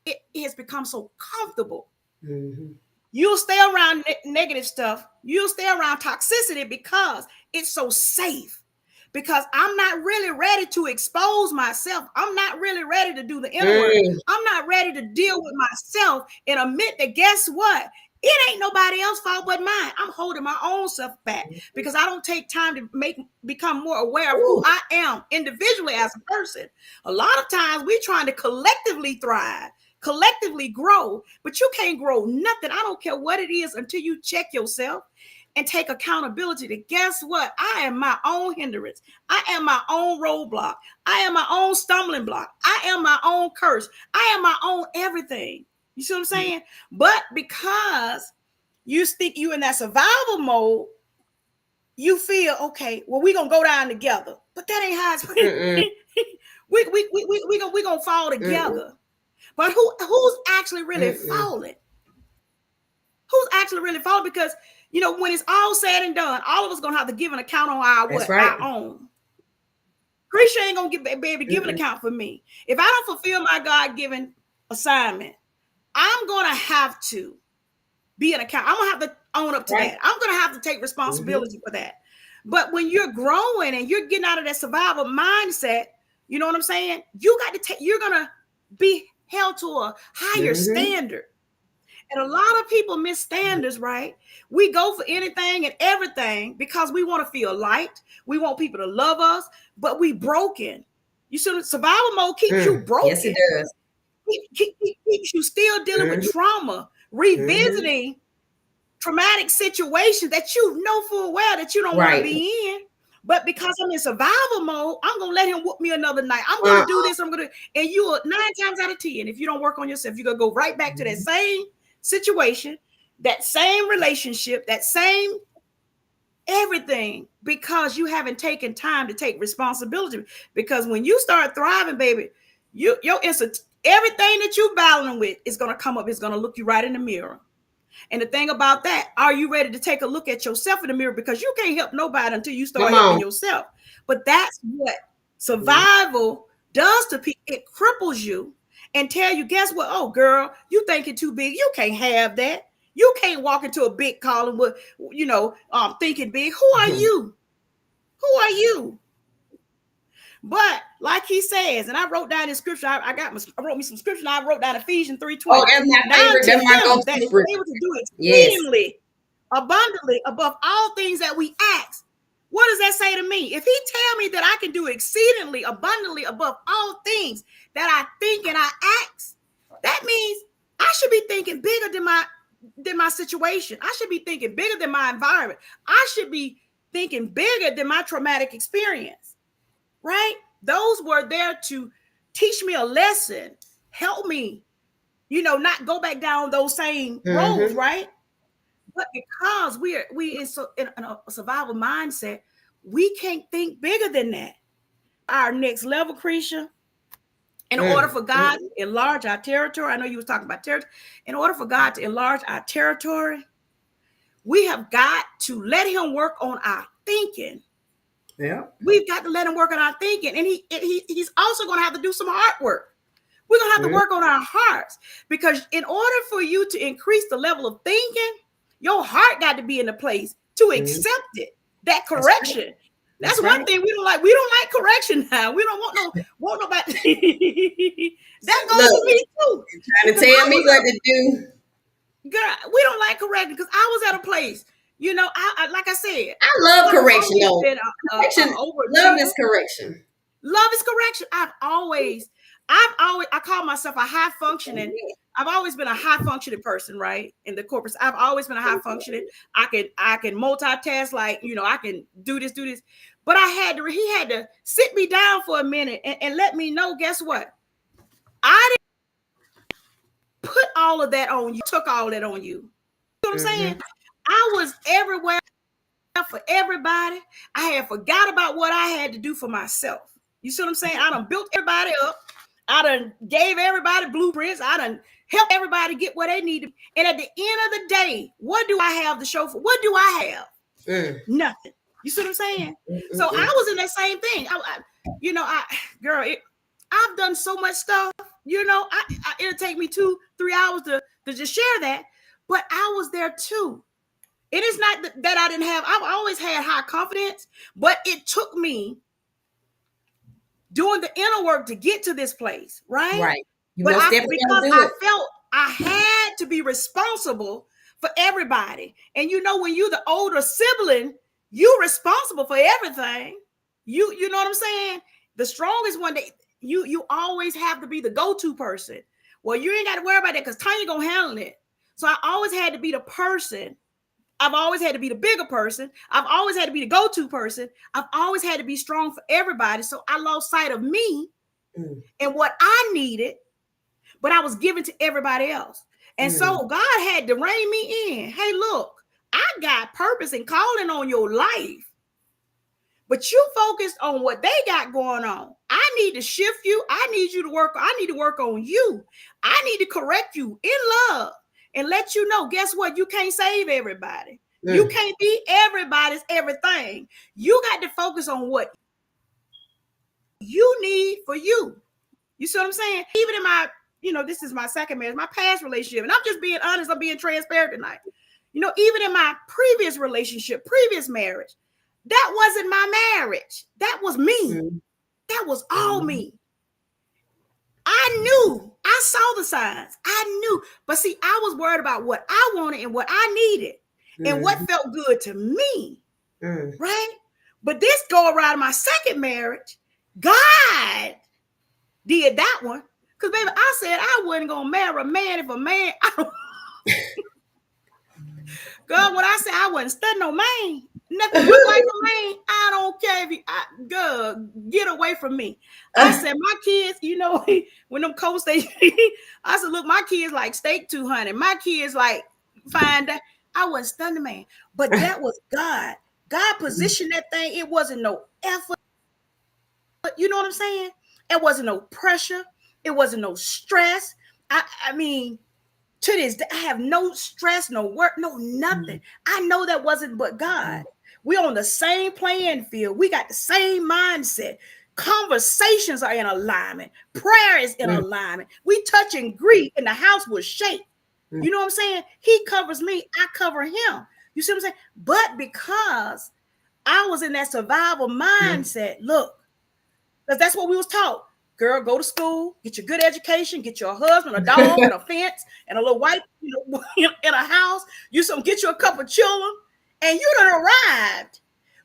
it has become so comfortable. Mm-hmm. You'll stay around negative stuff. You'll stay around toxicity because it's so safe. Because I'm not really ready to expose myself. I'm not really ready to do the inner work. I'm not ready to deal with myself and admit that, guess what? It ain't nobody else's fault but mine. I'm holding my own self back because I don't take time to become more aware of who I am individually as a person. A lot of times we're trying to collectively thrive, collectively grow, but you can't grow nothing. I don't care what it is until you check yourself and take accountability to guess what? I am my own hindrance. I am my own roadblock. I am my own stumbling block. I am my own curse. I am my own everything. You see what I'm saying? But because you think you in that survival mode, you feel, okay, well, we're going to go down together. But that ain't how it's we gonna fall together. But who's actually really falling? Who's actually really falling? Because, you know, when it's all said and done, all of us going to have to give an account on our own. Krisha ain't going to be able to give an account for me. If I don't fulfill my God-given assignment, I'm going to have to be an account. I'm going to have to own up to that. I'm going to have to take responsibility for that. But when you're growing and you're getting out of that survival mindset, you know what I'm saying? You got to take, you're going to be held to a higher standard. And a lot of people miss standards, right? We go for anything and everything because we want to feel liked. We want people to love us, but we broken. You see, survival mode keeps you broken. Yes, it does. Keeps you still dealing with trauma, revisiting traumatic situations that you know full well that you don't want to be in. But because I'm in survival mode, I'm going to let him whoop me another night. I'm going to do this. I'm going to, and you are 9 times out of 10, if you don't work on yourself, you're going to go right back to that same situation, that same relationship, that same everything, because you haven't taken time to take responsibility. Because when you start thriving, baby, everything that you're battling with is going to come up. It's going to look you right in the mirror. And the thing about that, are you ready to take a look at yourself in the mirror? Because you can't help nobody until you start helping yourself. But that's what survival does to people. It cripples you and tell you, guess what? Oh, girl, you thinking too big. You can't have that. You can't walk into a big calling with, thinking big. Who are you? Who are you? But like he says, and I wrote down in scripture, I wrote me some scripture, and I wrote down Ephesians 3:20. Oh, that's my favorite. That's my go-to that is able to do exceedingly, abundantly, above all things that we ask. What does that say to me? If he tell me that I can do exceedingly, abundantly, above all things that I think and I ask, that means I should be thinking bigger than my situation. I should be thinking bigger than my environment. I should be thinking bigger than my traumatic experience. Right? Those were there to teach me a lesson, help me, not go back down those same roads, right? But because we in a survival mindset, we can't think bigger than that. Our next level, Krisha, in order for God to enlarge our territory, I know you was talking about territory. In order for God to enlarge our territory, we have got to let him work on our thinking. Yeah, we've got to let him work on our thinking, and he's also going to have to do some heart work. We're going to have to work on our hearts, because in order for you to increase the level of thinking, your heart got to be in a place to accept it. That correction. That's one thing we don't like. We don't like correction now. We don't want nobody. That goes for me too. Trying to tell me what to do. Girl, we don't like correction, because I was at a place. I like I said, I love correction. Love is correction. Love is correction. I call myself a high functioning. I've always been a high functioning person, right? In the corporate, I've always been a high functioning. I can multitask, like, I can do this. But he had to sit me down for a minute and let me know, guess what? I didn't put all of that on you. Took all that on you. You know what I'm saying? I was everywhere for everybody. I had forgot about what I had to do for myself. You see what I'm saying? I done built everybody up. I done gave everybody blueprints. I done helped everybody get what they needed. And at the end of the day, what do I have to show for? What do I have? Nothing. You see what I'm saying? So I was in that same thing. I've done so much stuff. It'll take me 2-3 hours to just share that. But I was there too. It is not that I didn't have, I've always had high confidence, but it took me doing the inner work to get to this place, right? Right. Because I felt I had to be responsible for everybody. And you know, when you're the older sibling, you're responsible for everything. You know what I'm saying? The strongest one, that you always have to be the go-to person. Well, you ain't got to worry about that because Tanya gonna handle it. So I always had to be the person. I've always had to be the bigger person. I've always had to be the go-to person. I've always had to be strong for everybody. So I lost sight of me and what I needed, but I was giving to everybody else. And so God had to rein me in. Hey, look, I got purpose and calling on your life, but you focused on what they got going on. I need to shift you. I need you to work. I need to work on you. I need to correct you in love and let you know, guess what? You can't save everybody. You can't be everybody's everything. You got to focus on what you need for you. You see what I'm saying? Even in my, this is my second marriage, my past relationship, and I'm just being honest, I'm being transparent tonight. Even in my previous relationship, previous marriage, that wasn't my marriage. That was me. That was all me. I knew. I saw the signs. I knew. But see, I was worried about what I wanted and what I needed and what felt good to me. Right? But this go around my second marriage, God did that one. Because, baby, I said I wasn't going to marry a man if a man... God, when I said I wasn't studying no man, nothing look like a man, I don't care if you, God, get away from me. I said, my kids, when them coast they, I said, look, my kids like steak 200. My kids like find that. I wasn't studying man, but that was God. God positioned that thing. It wasn't no effort. You know what I'm saying? It wasn't no pressure. It wasn't no stress. I mean, to this day, I have no stress, no work, no nothing. I know that wasn't but God. We're on the same playing field. We got the same mindset. Conversations are in alignment. Prayer is in alignment. We touch and agree, and the house will shake. You know what I'm saying? He covers me. I cover him. You see what I'm saying? But because I was in that survival mindset, look, because that's what we was taught. Girl, go to school, get your good education, get your husband, a dog, and a fence, and a little wife in a house. Get you a couple children, and you done arrived.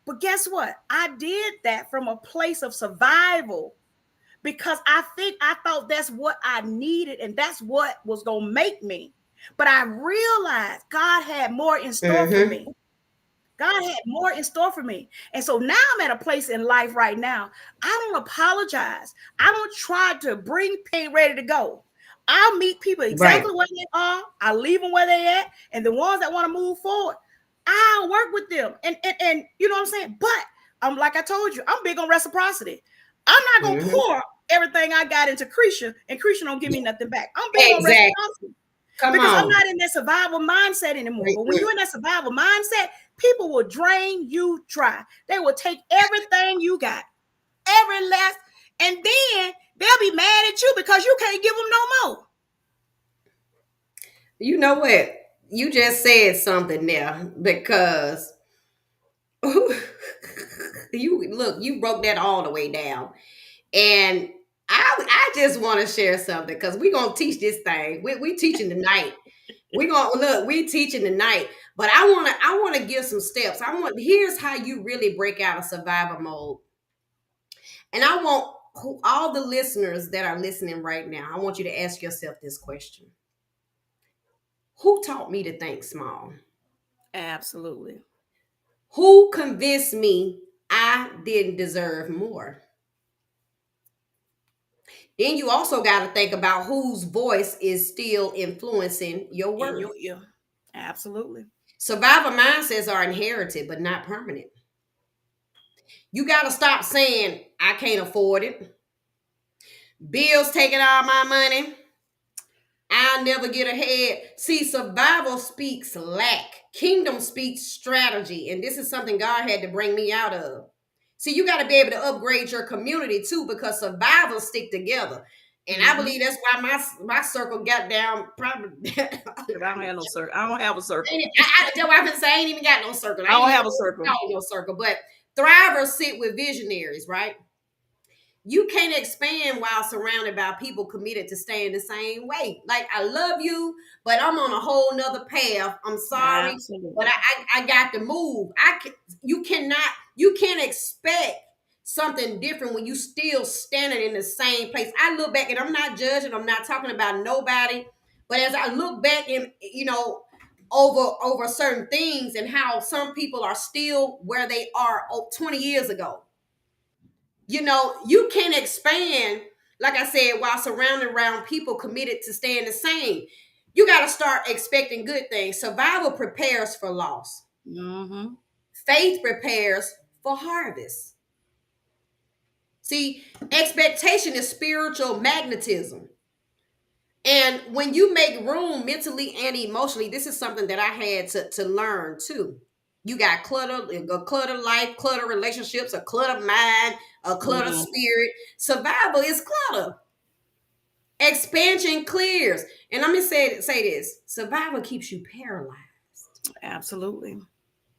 But guess what? I did that from a place of survival because I thought that's what I needed, and that's what was going to make me. But I realized God had more in store for me. God had more in store for me. And so now I'm at a place in life right now. I don't apologize. I don't try to bring pain ready to go. I'll meet people exactly where they are. I leave them where they at. And the ones that want to move forward, I'll work with them. And you know what I'm saying? But like I told you, I'm big on reciprocity. I'm not going to pour everything I got into Krisha, and Krisha don't give me nothing back. I'm big on reciprocity. I'm not in that survival mindset anymore. But when you're in that survival mindset, people will drain you dry. They will take everything you got, every last, and then they'll be mad at you because you can't give them no more. You know what? You just said something there because you broke that all the way down. And I just want to share something because we're going to teach this thing. We teaching tonight. We teaching tonight. But I want to give some steps. Here's how you really break out of survival mode. And I want all the listeners that are listening right now, I want you to ask yourself this question. Who taught me to think small? Absolutely. Who convinced me I didn't deserve more? Then you also got to think about whose voice is still influencing your words. Absolutely. Survivor mindsets are inherited, but not permanent. You got to stop saying, I can't afford it. Bills taking all my money. I'll never get ahead. See, survival speaks lack. Kingdom speaks strategy. And this is something God had to bring me out of. See, you got to be able to upgrade your community too, because survivors stick together. And I believe that's why my circle got down. Probably. I don't have no circle. I don't have a circle. I've been saying I ain't even got no circle. I don't have a circle. No circle. But thrivers sit with visionaries, right? You can't expand while surrounded by people committed to staying the same way. Like, I love you, but I'm on a whole nother path. I'm sorry, but Absolutely. I got to move. You can't expect something different when you still standing in the same place. I look back, and I'm not judging, I'm not talking about nobody, but as I look back and, over certain things and how some people are still where they are 20 years ago. You can't expand, like I said, while surrounded around people committed to staying the same. You got to start expecting good things. Survival prepares for loss. Mm-hmm. Faith prepares for harvest. See, expectation is spiritual magnetism. And when you make room mentally and emotionally, this is something that I had to learn too. You got a cluttered life, cluttered relationships, a cluttered mind, a cluttered Mm-hmm. spirit. Survival is clutter. Expansion clears. And let me say this: survival keeps you paralyzed. Absolutely.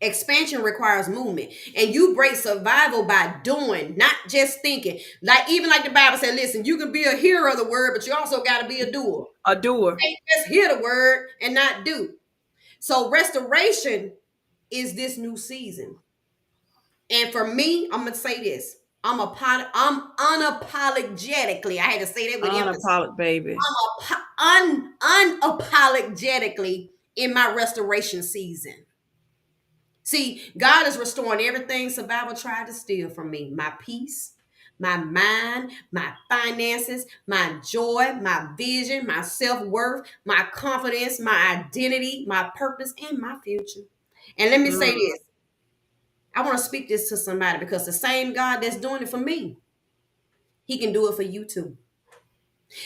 Expansion requires movement, and you break survival by doing, not just thinking. Like, even like the Bible said, listen, you can be a hearer of the word, but you also got to be a doer. A doer. Can't just hear the word and not do. So restoration is this new season. And for me, I'm gonna say this: I'm unapologetically. I had to say that with emphasis. Unapologetic baby. Unapologetically in my restoration season. See, God is restoring everything survival tried to steal from me: my peace, my mind, my finances, my joy, my vision, my self worth, my confidence, my identity, my purpose, and my future. And let me say Mm. this: I want to speak this to somebody, because the same God that's doing it for me, He can do it for you too.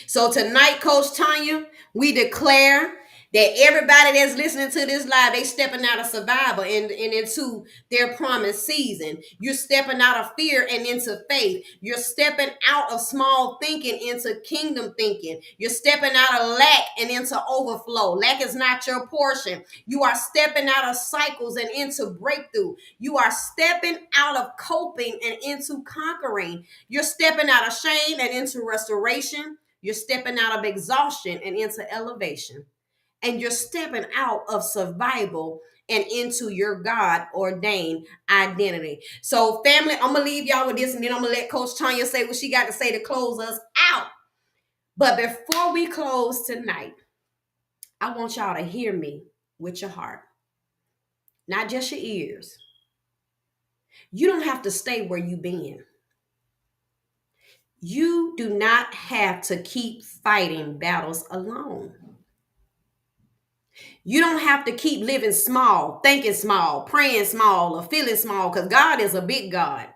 So tonight, Coach Tanya, we declare that everybody that's listening to this live, they stepping out of survival and into their promised season. You're stepping out of fear and into faith. You're stepping out of small thinking into kingdom thinking. You're stepping out of lack and into overflow. Lack is not your portion. You are stepping out of cycles and into breakthrough. You are stepping out of coping and into conquering. You're stepping out of shame and into restoration. You're stepping out of exhaustion and into elevation. And you're stepping out of survival and into your God ordained identity. So, family, I'm going to leave y'all with this, and then I'm going to let Coach Tanya say what she got to say to close us out. But before we close tonight, I want y'all to hear me with your heart, not just your ears. You don't have to stay where you've been. You do not have to keep fighting battles alone. You don't have to keep living small, thinking small, praying small, or feeling small, because God is a big God.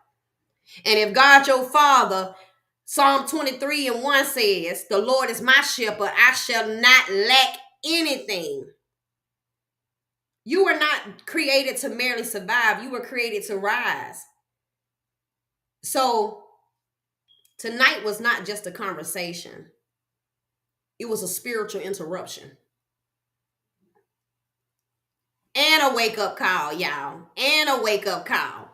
And if God your Father, Psalm 23:1 says, the Lord is my shepherd, I shall not lack anything. You were not created to merely survive. You were created to rise. So tonight was not just a conversation. It was a spiritual interruption. And a wake-up call, y'all. And a wake-up call.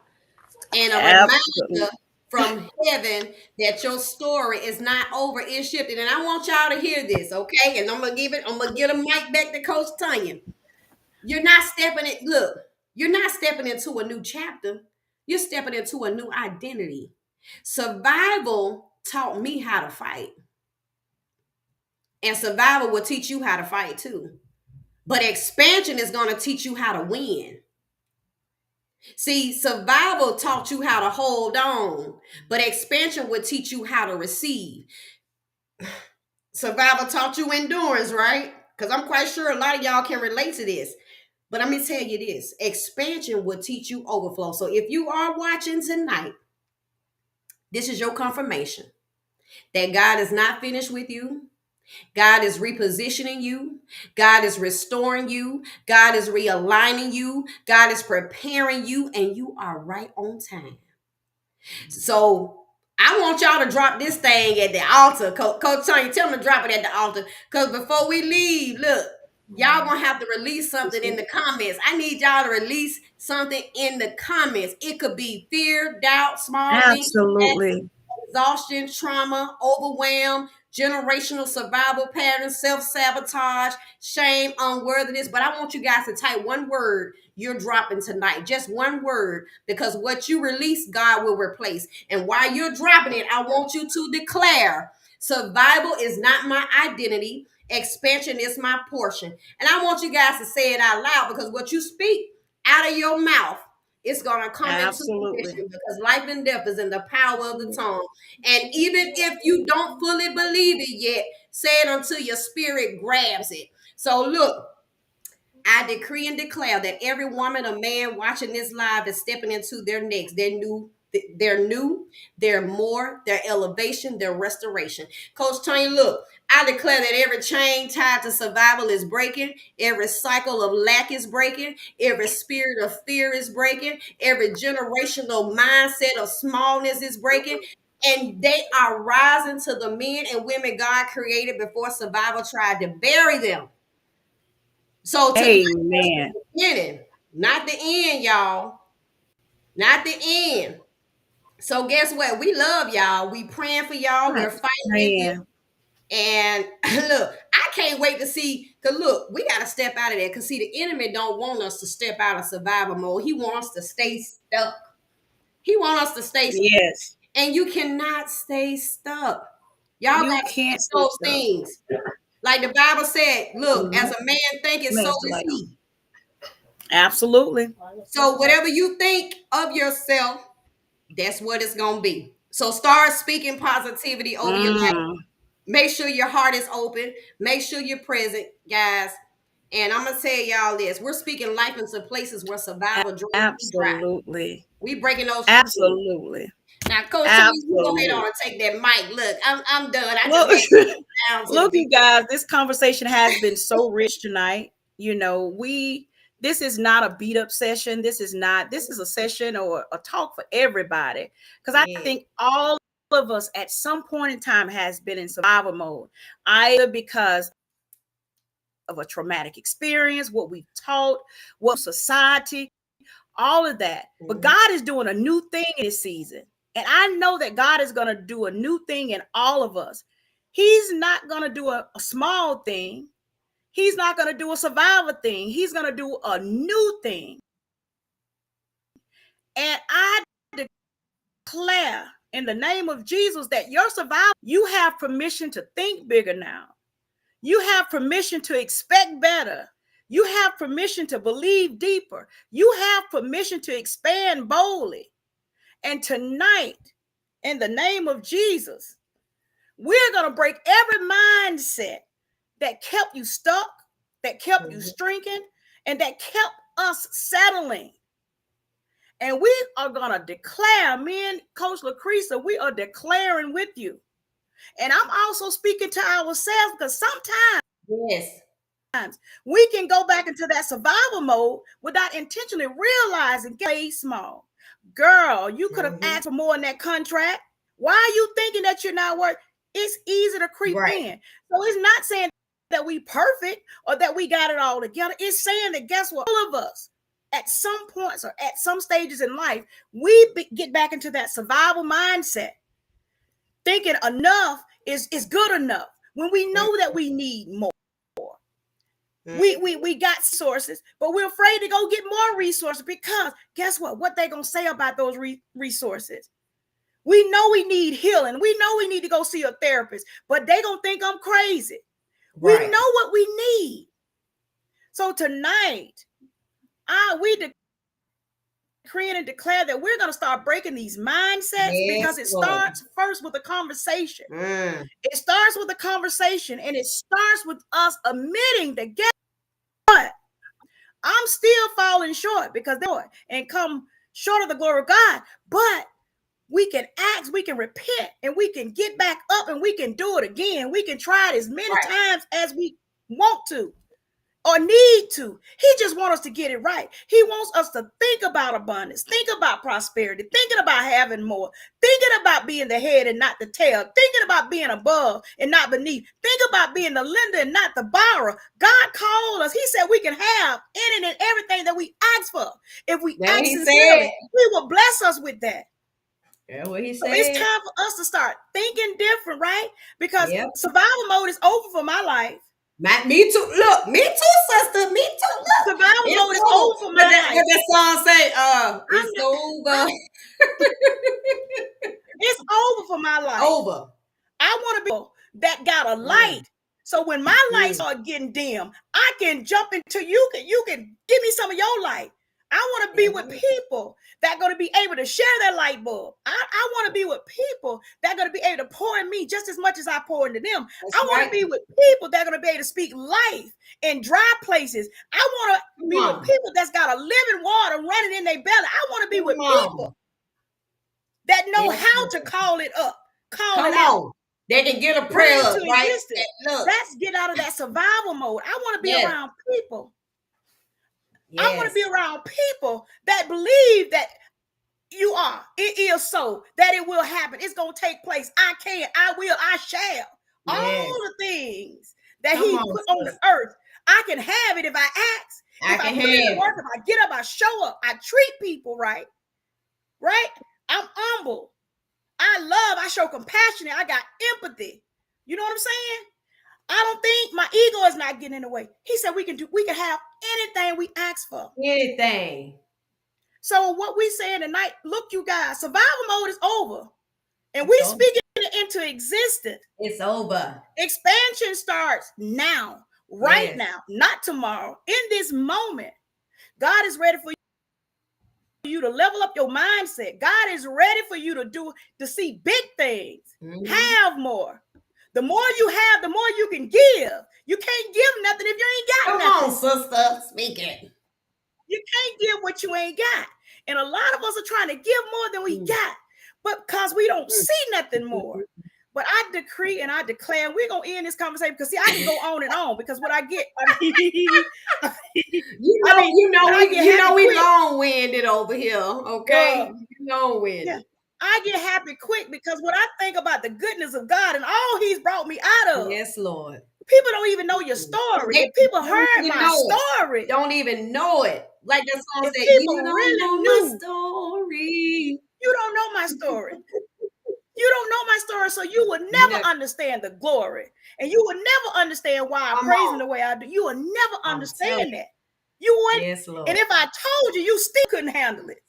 And a Absolutely. reminder from heaven that your story is not over, it's shifted. And I want y'all to hear this, okay? And I'm gonna get a mic back to Coach Tanya. You're not stepping into a new chapter. You're stepping into a new identity. Survival taught me how to fight. And survival will teach you how to fight too. But expansion is going to teach you how to win. See, survival taught you how to hold on, but expansion would teach you how to receive. Survival taught you endurance, right? Because I'm quite sure a lot of y'all can relate to this. But let me tell you this: expansion would teach you overflow. So if you are watching tonight, this is your confirmation that God is not finished with you. God is repositioning you. God is restoring you. God is realigning you. God is preparing you, and you are right on time. So I want y'all to drop this thing at the altar. Coach Tony, tell them to drop it at the altar. Because before we leave, look, y'all gonna have to release something in the comments. I need y'all to release something in the comments. It could be fear, doubt, small things, Absolutely. exhaustion, trauma, overwhelm, generational survival patterns, self-sabotage, shame, unworthiness. But I want you guys to type one word you're dropping tonight. Just one word, because what you release, God will replace. And while you're dropping it, I want you to declare, survival is not my identity. Expansion is my portion. And I want you guys to say it out loud, because what you speak out of your mouth, it's going to come into fruition, because life and death is in the power of the tongue. And even if you don't fully believe it yet, say it until your spirit grabs it. So look, I decree and declare that every woman or man watching this live is stepping into their next, their more, their elevation, their restoration. Coach Tony, look, I declare that every chain tied to survival is breaking. Every cycle of lack is breaking. Every spirit of fear is breaking. Every generational mindset of smallness is breaking. And they are rising to the men and women God created before survival tried to bury them. So tonight, amen. the beginning, not the end, y'all. Not the end. So guess what? We love y'all. We praying for y'all. We're fighting with you. And look, I can't wait to see, because look, we got to step out of there. Because see, the enemy don't want us to step out of survival mode. He wants us to stay stuck. He wants us to stay stuck. Yes. And you cannot stay stuck. Y'all got to can't those things. Like the Bible said, look, as a man thinketh, so is he. Absolutely. So whatever you think of yourself, that's what it's going to be. So start speaking positivity over your life. Make sure your heart is open. Make sure you're present, guys. And I'm going to tell y'all this. We're speaking life into places where survival dreams. Absolutely. We breaking those. Absolutely. Now, Coach, you go ahead on and take that mic. Look, I'm done. Look, you guys, this conversation has been so rich tonight. You know, this is not a beat up session. This is a session or a talk for everybody. Because I think all of us at some point in time has been in survival mode, either because of a traumatic experience, what we've taught, what society, all of that. But God is doing a new thing in this season. And I know that God is going to do a new thing in all of us. He's not going to do a small thing. He's not going to do a survival thing. He's going to do a new thing. And I declare in the name of Jesus that your survival, you have permission to think bigger now. You have permission to expect better. You have permission to believe deeper. You have permission to expand boldly. And tonight, in the name of Jesus, we're going to break every mindset that kept you stuck, that kept you shrinking, and that kept us settling. And we are going to declare, me and Coach Lucretia, we are declaring with you. And I'm also speaking to ourselves, because sometimes we can go back into that survival mode without intentionally realizing play small. Girl, you could have asked for more in that contract. Why are you thinking that you're not worth? It's easy to creep in. So it's not saying that we perfect or that we got it all together. It's saying that, guess what? All of us at some points or at some stages in life, we get back into that survival mindset, thinking enough is good enough when we know that we need more. We got sources, but we're afraid to go get more resources, because guess what they gonna say about those resources? We know we need healing. We know we need to go see a therapist, but they gonna think I'm crazy. We know what we need. So tonight, we decree and declare that we're gonna start breaking these mindsets, because it starts first with a conversation. It starts with a conversation, and it starts with us admitting that, guess what? I'm still falling short, because and come short of the glory of God. But we can ask, we can repent, and we can get back up, and we can do it again. We can try it as many times as we want to or need to. He just wants us to get it right. He wants us to think about abundance, think about prosperity, thinking about having more, thinking about being the head and not the tail, thinking about being above and not beneath, think about being the lender and not the borrower. God called us. He said we can have any and everything that we ask for. If we ask sincerely, He will bless us with that. That's what he So it's said. time for us to start thinking different, right? Because Yep. survival mode is over for my life. Me too. Look, me too, sister. Me too. Look, Survival it's mode is over. over for my life. What that song say? I'm It's not, over. it's over for my life. Over. I want to be that got a light. So when my lights start getting dim, I can jump into you can give me some of your light. I want to be with people that are going to be able to share their light bulb. I want to be with people that are going to be able to pour in me just as much as I pour into them. That's I want right. to be with people that are going to be able to speak life in dry places. I want to be with people that's got a living water running in their belly. I want to be with people that know how to call it up, call it out. They can get a Bring prayer it up, to right? existence. Look. Let's get out of that survival mode. I want to be around people. I want to be around people that believe that you are. It is so, that it will happen. It's going to take place. I can, I will, I shall. All the things that he put on the earth, I can have it if I ask. If I put in the work, if I get up, I show up, I treat people right. Right? I'm humble. I show compassion. I got empathy. You know what I'm saying? I don't think my ego is not getting in the way. He said we can have anything we ask for. Anything. So what we saying tonight, look, you guys, survival mode is over. And we speaking it into existence. It's over. Expansion starts now, right now, not tomorrow. In this moment, God is ready for you to level up your mindset. God is ready for you to see big things. Have more. The more you have, the more you can give. You can't give nothing if you ain't got nothing. Come on, sister. Speak it. You can't give what you ain't got. And a lot of us are trying to give more than we got, but because we don't see nothing more. But I decree and I declare, and we're going to end this conversation because, see, I can go on and on because what I get, we long-winded over here, okay? Long-winded. Yeah. I get happy quick because when I think about the goodness of God and all he's brought me out of. Yes, Lord. People don't even know your story. If people heard my story. Don't even know it. Like the song said, you don't really knew my story. You don't know my story. You don't know my story, so you would never understand the glory. And you would never understand why I'm praising the way I do. You would never understand that. You wouldn't. Yes, Lord. And if I told you, you still couldn't handle it.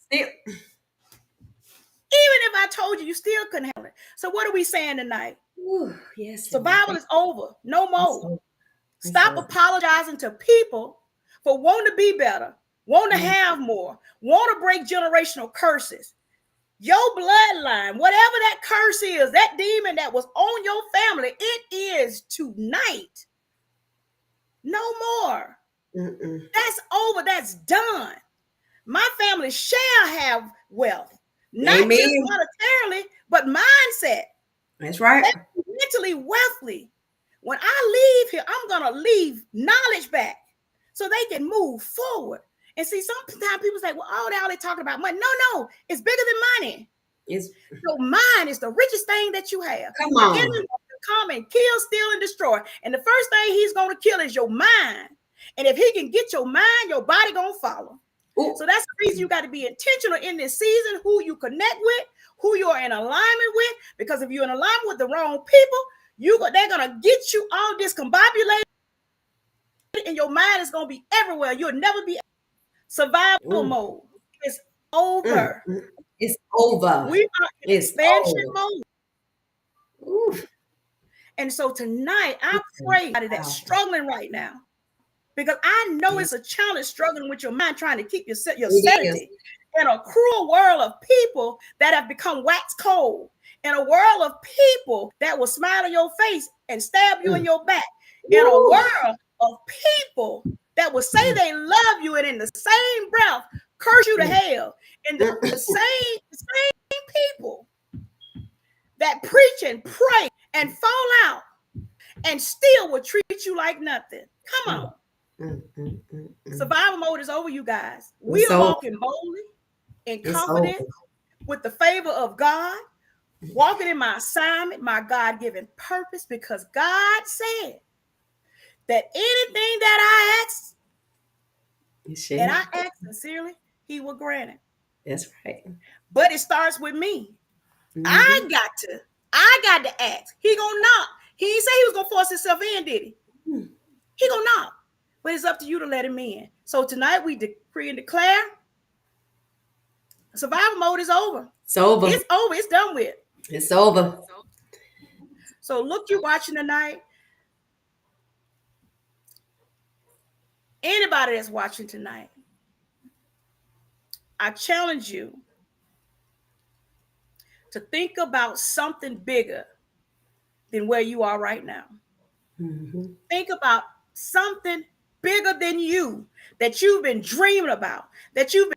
Even if I told you, you still couldn't handle it. So what are we saying tonight? Ooh, yes. Survival is over. No more. Stop apologizing to people for wanting to be better, wanting to have more, want to break generational curses. Your bloodline, whatever that curse is, that demon that was on your family, it is tonight. No more. That's over. That's done. My family shall have wealth. Not just monetarily, but mindset. That's right. Mentally wealthy. When I leave here, I'm going to leave knowledge back so they can move forward. And see, sometimes people say, well, all they talking about money. No, it's bigger than money. Your mind is the richest thing that you have. Come on. The enemy wants to come and kill, steal, and destroy. And the first thing he's going to kill is your mind. And if he can get your mind, your body going to follow. Ooh. So that's the reason you got to be intentional in this season, who you connect with, who you're in alignment with. Because if you're in alignment with the wrong people, they're going to get you all discombobulated. And your mind is going to be everywhere. You'll never be survival mode. It's over. It's over. We are in expansion mode. Ooh. And so tonight, I pray that's struggling right now. Because I know it's a challenge struggling with your mind, trying to keep your sanity in a cruel world of people that have become wax cold, in a world of people that will smile in your face and stab you in your back, in a world of people that will say they love you and in the same breath curse you to hell, and the same people that preach and pray and fall out and still will treat you like nothing. Come on. Survival mode is over, you guys. We are walking boldly and confident with the favor of God, walking in my assignment, my God-given purpose, because God said that anything that I ask, and I ask sincerely, he will grant it. That's right. But it starts with me. Mm-hmm. I got to ask. He gonna knock. He didn't say he was gonna force himself in, did he? He gonna knock. But it's up to you to let him in. So tonight we decree and declare survival mode is over. It's over. It's over. It's done with. It's over. So look, you watching tonight. Anybody that's watching tonight, I challenge you to think about something bigger than where you are right now. Mm-hmm. Think about something bigger than you that you've been dreaming about, that you've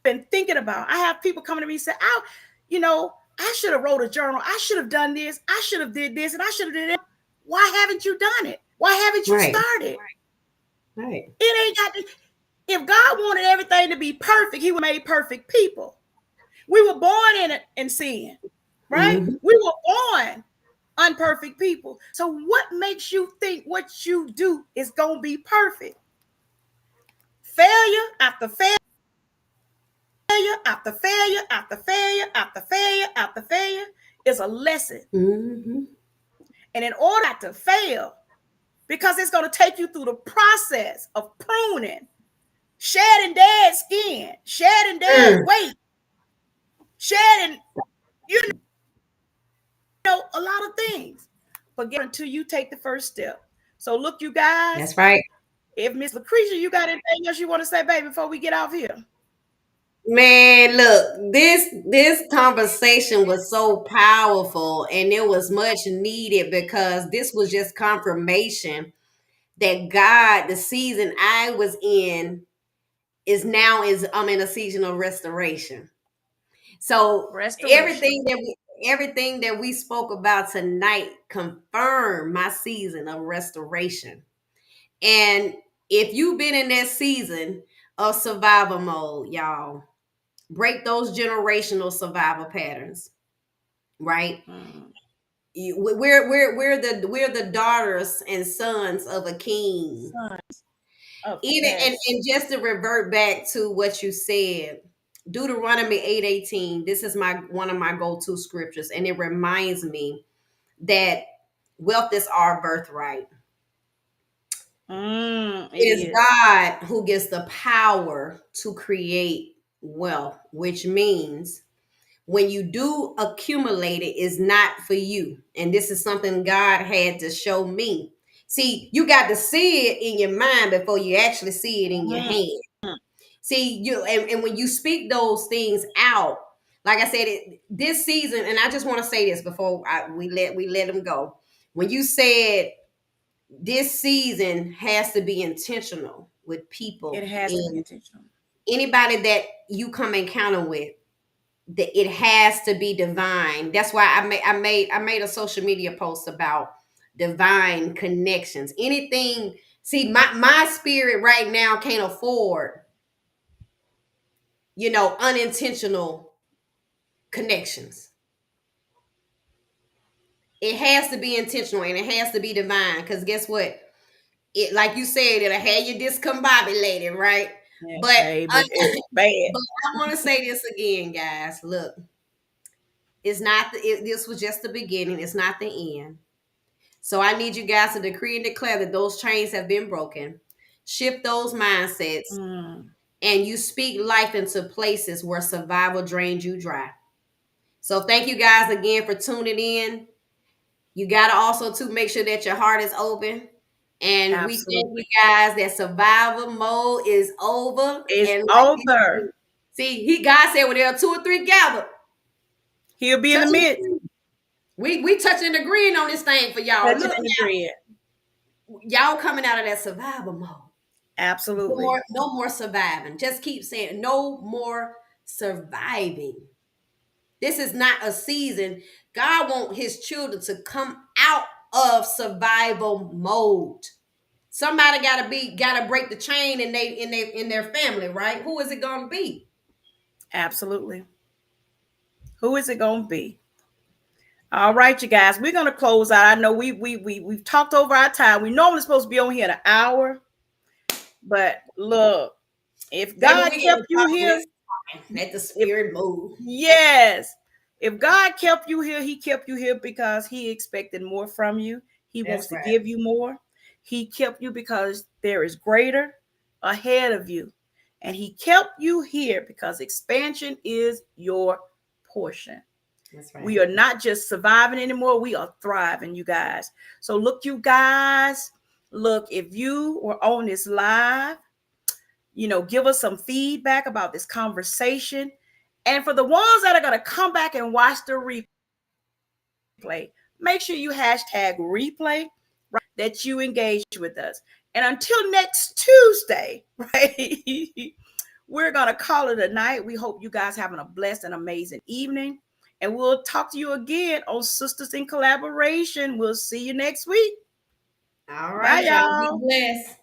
been thinking about. I have people coming to me and say, "Oh, I should have wrote a journal. I should have done this. I should have did this, and I should have did it. Why haven't you done it? Why haven't you started? Right. It ain't got to. If God wanted everything to be perfect, He would have made perfect people. We were born in sin, right? Mm-hmm. We were born unperfect people. So what makes you think what you do is going to be perfect? Failure after failure after failure after failure after failure after failure is a lesson. Mm-hmm. And in order not to fail, because it's going to take you through the process of pruning, shedding dead skin, shedding dead weight, shedding, a lot of things. But get until you take the first step. So look, you guys. That's right. If Miss Lucretia, you got anything else you want to say, baby, before we get off here? Man, look, this conversation was so powerful and it was much needed because this was just confirmation that God, the season I was in, I'm in a season of restoration. So everything that we spoke about tonight confirmed my season of restoration. And if you've been in that season of survival mode, y'all, break those generational survival patterns, right? We're the daughters and sons of a king. And just to revert back to what you said, Deuteronomy 8:18. This is one of my go-to scriptures, and it reminds me that wealth is our birthright. It is God who gives the power to create wealth, which means when you do accumulate it, it's not for you. And this is something God had to show me. See, you got to see it in your mind before you actually see it in your hand. See, and when you speak those things out, like I said, this season, and I just want to say this before we let them go. When you said this season has to be intentional with people, it has to be intentional. Anybody that you come encounter with, that it has to be divine. That's why I made a social media post about divine connections. Anything. See, my spirit right now can't afford, unintentional connections. It has to be intentional and it has to be divine. Because guess what? It, like you said, it'll have you discombobulated, right? Yeah, but it's bad. But I want to say this again, guys. Look, it's not this was just the beginning. It's not the end. So I need you guys to decree and declare that those chains have been broken. Shift those mindsets. And you speak life into places where survival drains you dry. So thank you guys again for tuning in. You got to also to make sure that your heart is open. And absolutely. We thank you guys that survival mode is over. It's over. See, God said when there are 2 or 3 gathered, He'll be in the midst. We touching and agreeing on this thing for y'all. Look, y'all coming out of that survival mode. Absolutely. No more surviving. Just keep saying no more surviving. This is not a season. God wants his children to come out of survival mode. Somebody gotta break the chain in their family, right? Who is it gonna be? Absolutely. Who is it gonna be? All right, you guys, we're gonna close out. I know we've talked over our time. We normally supposed to be on here in an hour, but look, if God kept you here, let the spirit move. Yes. If God kept you here, he kept you here because he expected more from you. He wants That's to right. give you more. He kept you because there is greater ahead of you. And he kept you here because expansion is your portion. That's right. We are not just surviving anymore, we are thriving, you guys. So look, you guys, look, if you were on this live, give us some feedback about this conversation. And for the ones that are going to come back and watch the replay, make sure you hashtag replay, right, that you engage with us. And until next Tuesday, right, we're going to call it a night. We hope you guys having a blessed and amazing evening. And we'll talk to you again on Sisters in Collaboration. We'll see you next week. All Bye, right, y'all. Be y'all. blessed.